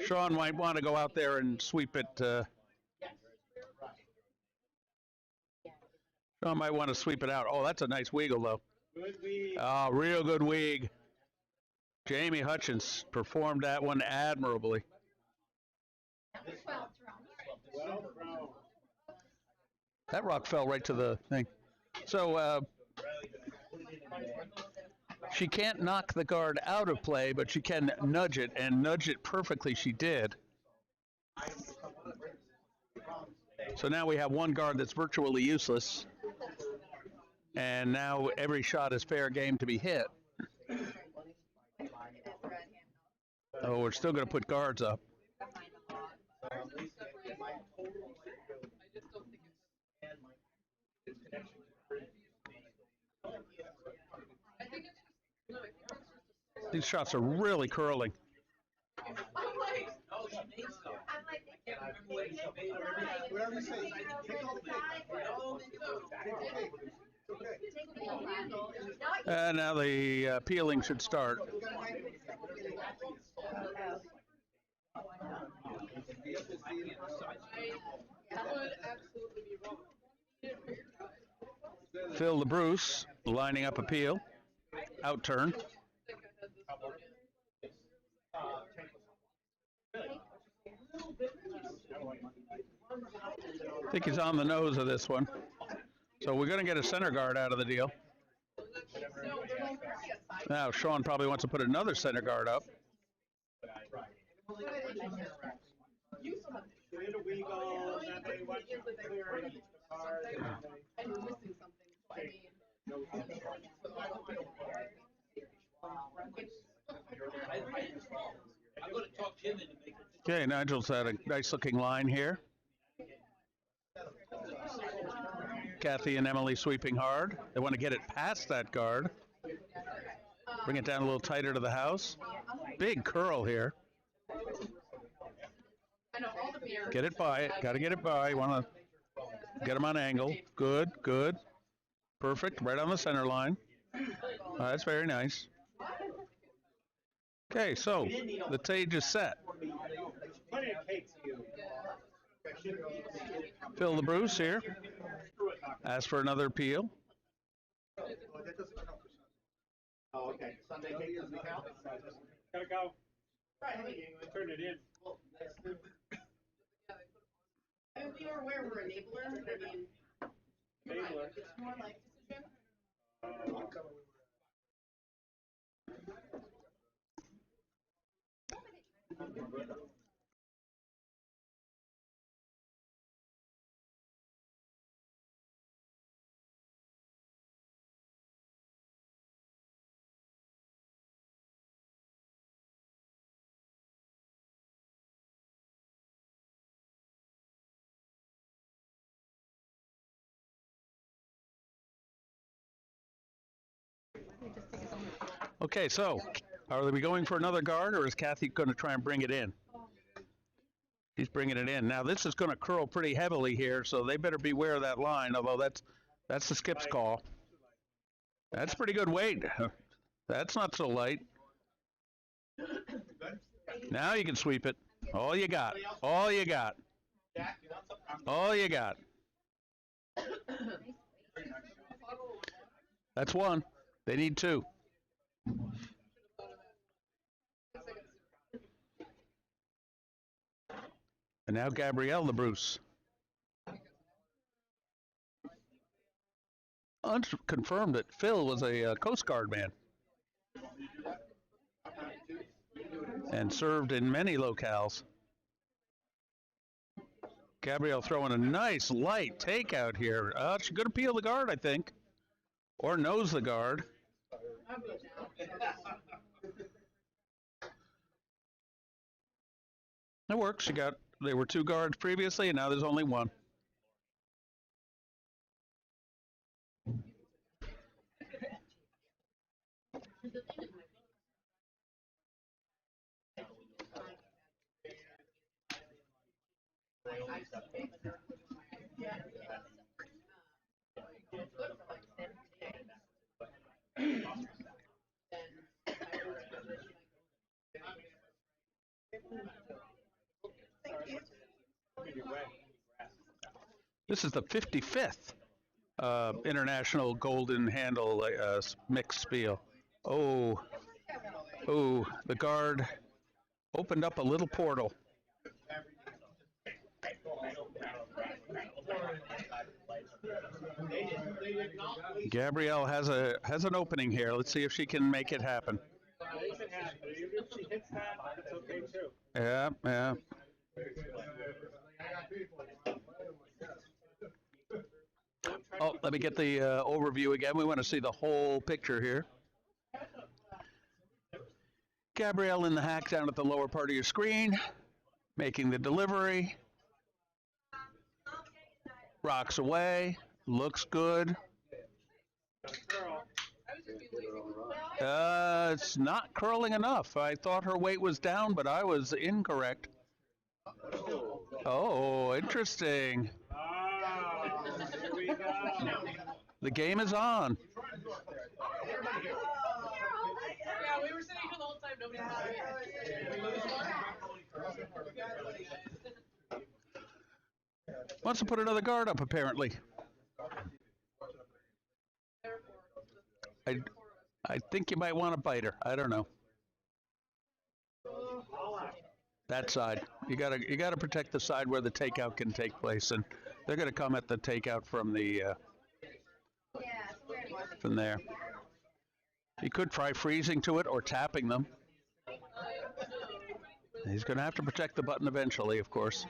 Sean might want to go out there and sweep it. Sean might want to sweep it out. Oh, that's a nice wiggle, though. Good weed. Oh, real good wig. Jamie Hutchins performed that one admirably. Well thrown. That rock fell right to the thing. So she can't knock the guard out of play, but she can nudge it, and nudge it perfectly she did. So now we have one guard that's virtually useless. And now every shot is fair game to be hit. Oh, we're still going to put guards up. These shots are really curling. Whatever you say. And now the peeling should start. Phil LeBruce lining up a peel. Outturn. I think he's on the nose of this one. So we're going to get a center guard out of the deal. Now Sean probably wants to put another center guard up. Okay, Nigel's had a nice looking line here. Kathy and Emily sweeping hard. They want to get it past that guard. Bring it down a little tighter to the house. Big curl here. Get it by it. Got to get it by. You want to get them on angle. Good, good. Perfect. Right on the center line. That's very nice. Okay, so the stage is set. Phil LeBruce here. Ask for another peel. Oh, okay. Sunday cake doesn't count? Gotta go. Turn it in. I mean, we are aware we're enabler. I mean, you're right. Enabler. It's more like decision. Okay, so are we going for another guard, or is Kathy going to try and bring it in? He's bringing it in. Now this is going to curl pretty heavily here, so they better beware of that line, although that's the skip's call. That's pretty good weight. That's not so light. Now you can sweep it. All you got. All you got. All you got. That's one. They need two. And now Gabrielle LeBruce. Confirmed that Phil was a Coast Guard man and served in many locales. Gabrielle throwing a nice light takeout here. She's going to peel the guard, I think, or nose the guard. That works. There were two guards previously, and now there's only one. This is the 55th International Golden Handle mixed spiel. Oh, the guard opened up a little portal. Gabrielle has an opening here. Let's see if she can make it happen. If she hits that, it's okay too. Yeah. Oh, let me get the overview again. We want to see the whole picture here. Gabrielle in the hack down at the lower part of your screen, making the delivery. Rocks away, looks good. It's not curling enough. I thought her weight was down, but I was incorrect. Oh, interesting. Here we go. The game is on. Yeah, we were sitting here the whole time. Nobody Wants to put another guard up, apparently. I think you might want to bite her. I don't know. That side. You gotta protect the side where the takeout can take place, and they're gonna come at the takeout from the from there. You could try freezing to it or tapping them. He's gonna have to protect the button eventually, of course.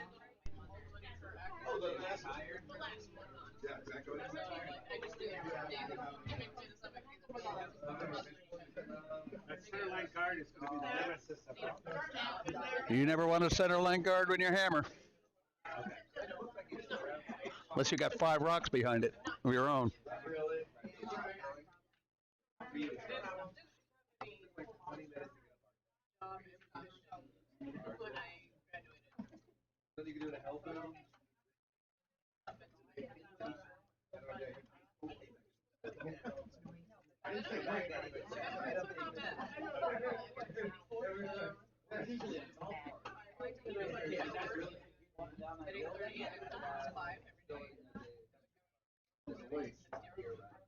That center line guard is going to be the nemesis of You never want to center line guard when you're hammer. Unless you got 5 rocks behind it of your own.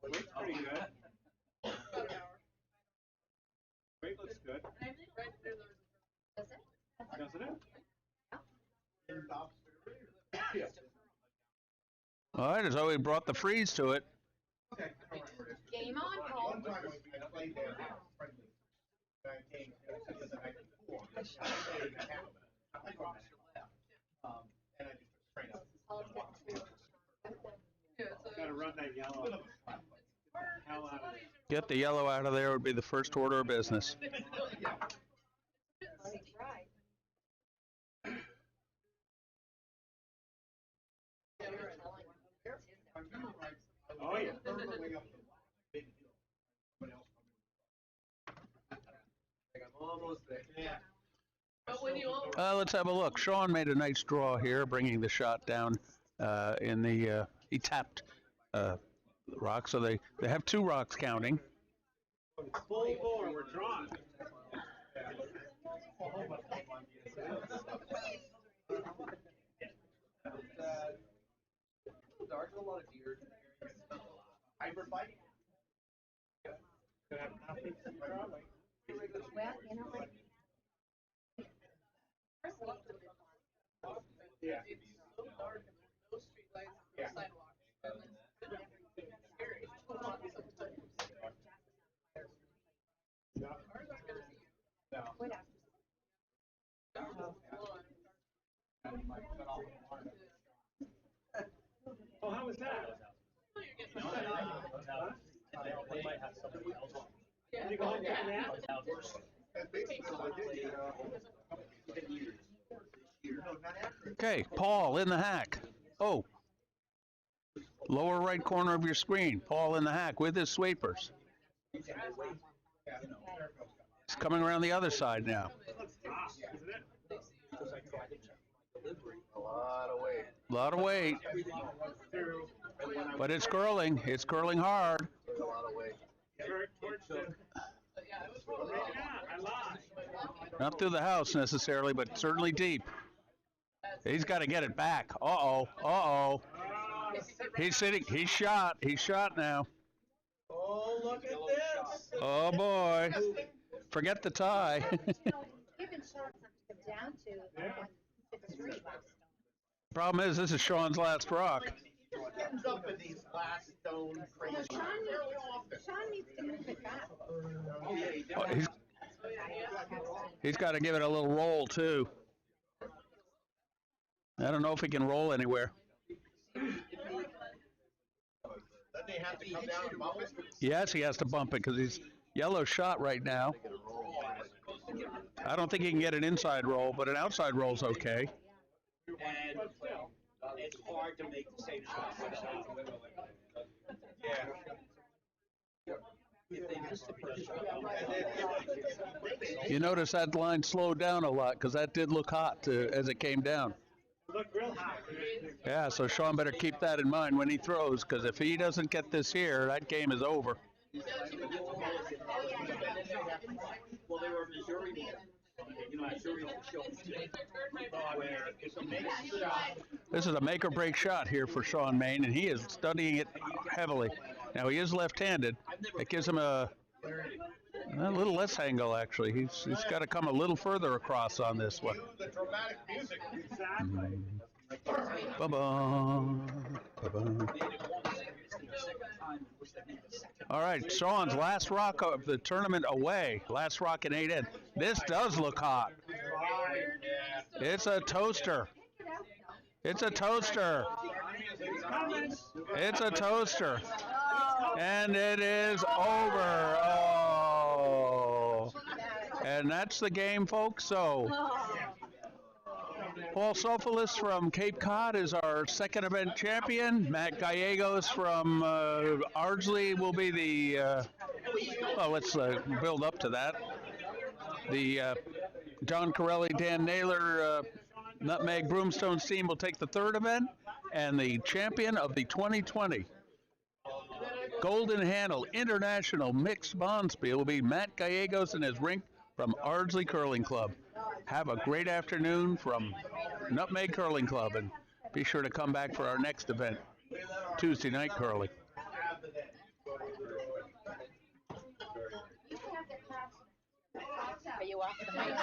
Weight's pretty good. Weight looks good. Doesn't it? All right, as always, brought the freeze to it. Game on, Paul. One time I played there, friendly. And I came to the night before. And I just straight up. Gotta run that yellow. Hell out of there. Get the yellow out of there would be the first order of business. Oh yeah. Let's have a look. Sean made a nice draw here, bringing the shot down in the. He tapped the rock, so they have 2 rocks counting. Full bore, we're drawn. Dark, a lot of deer. Hybrid bike? Gonna have nothing to draw. Well, you know what? Yeah. It's so dark and there's no street lights, no Yeah. sidewalks. And it's scary to walk sometimes. Yeah. Cars aren't gonna see you. No. What else? Oh, how was that? Oh, you're getting They might have somebody else on. Did you go home and take a nap? That's basically what I did, 10 years. No, not after. Okay, Paul in the hack. Oh, lower right corner of your screen. Paul in the hack with his sweepers. He's coming around the other side now. Isn't it? A lot of weight. A lot of weight, but it's curling. It's curling hard. There's a lot of weight. I lied. Not through the house necessarily, but certainly deep. He's got to get it back. Uh-oh. Uh-oh. He's sitting. He's shot. He's shot now. Oh, look at this. Oh, boy. Forget the tie. Given Sean something to come down to, it's 3 bucks. Problem is, this is Sean's last rock. Ends up in these last stone crazy. Sean needs to move it back. Oh, he's got to give it a little roll, too. I don't know if he can roll anywhere. Then they have to come down and bump it. Yes, he has to bump it because he's yellow shot right now. I don't think he can get an inside roll, but an outside roll's okay. And it's hard to make the same shot. Yeah. If they miss the first shot, You notice that line slowed down a lot because that did look hot as it came down. Look real hot. Yeah, so Sean better keep that in mind when he throws because if he doesn't get this here, that game is over. well, they were Missouri. You know, Missouri showed today. Where it's a make shot. This is a make or break shot here for Sean Main, and he is studying it heavily. Now he is left-handed. It gives him a little less angle actually. He's got to come a little further across on this one. The dramatic music. Exactly. Ba-bum, ba-bum. All right, Sean's last rock of the tournament away. Last rock in 8 in. This does look hot. It's a toaster. It's a toaster. It's a toaster. And it is over. Oh. And that's the game, folks. So Paul Sofolis from Cape Cod is our second event champion. Matt Gallegos from Ardsley will be the, well, let's build up to that. The John Corelli, Dan Naylor, Nutmeg Broomstones team will take the third event. And the champion of the 2020 Golden Handle International Mixed Bonspiel will be Matt Gallegos and his rink from Ardsley Curling Club. Have a great afternoon from Nutmeg Curling Club, and be sure to come back for our next event, Tuesday night curling. Are you off the mic?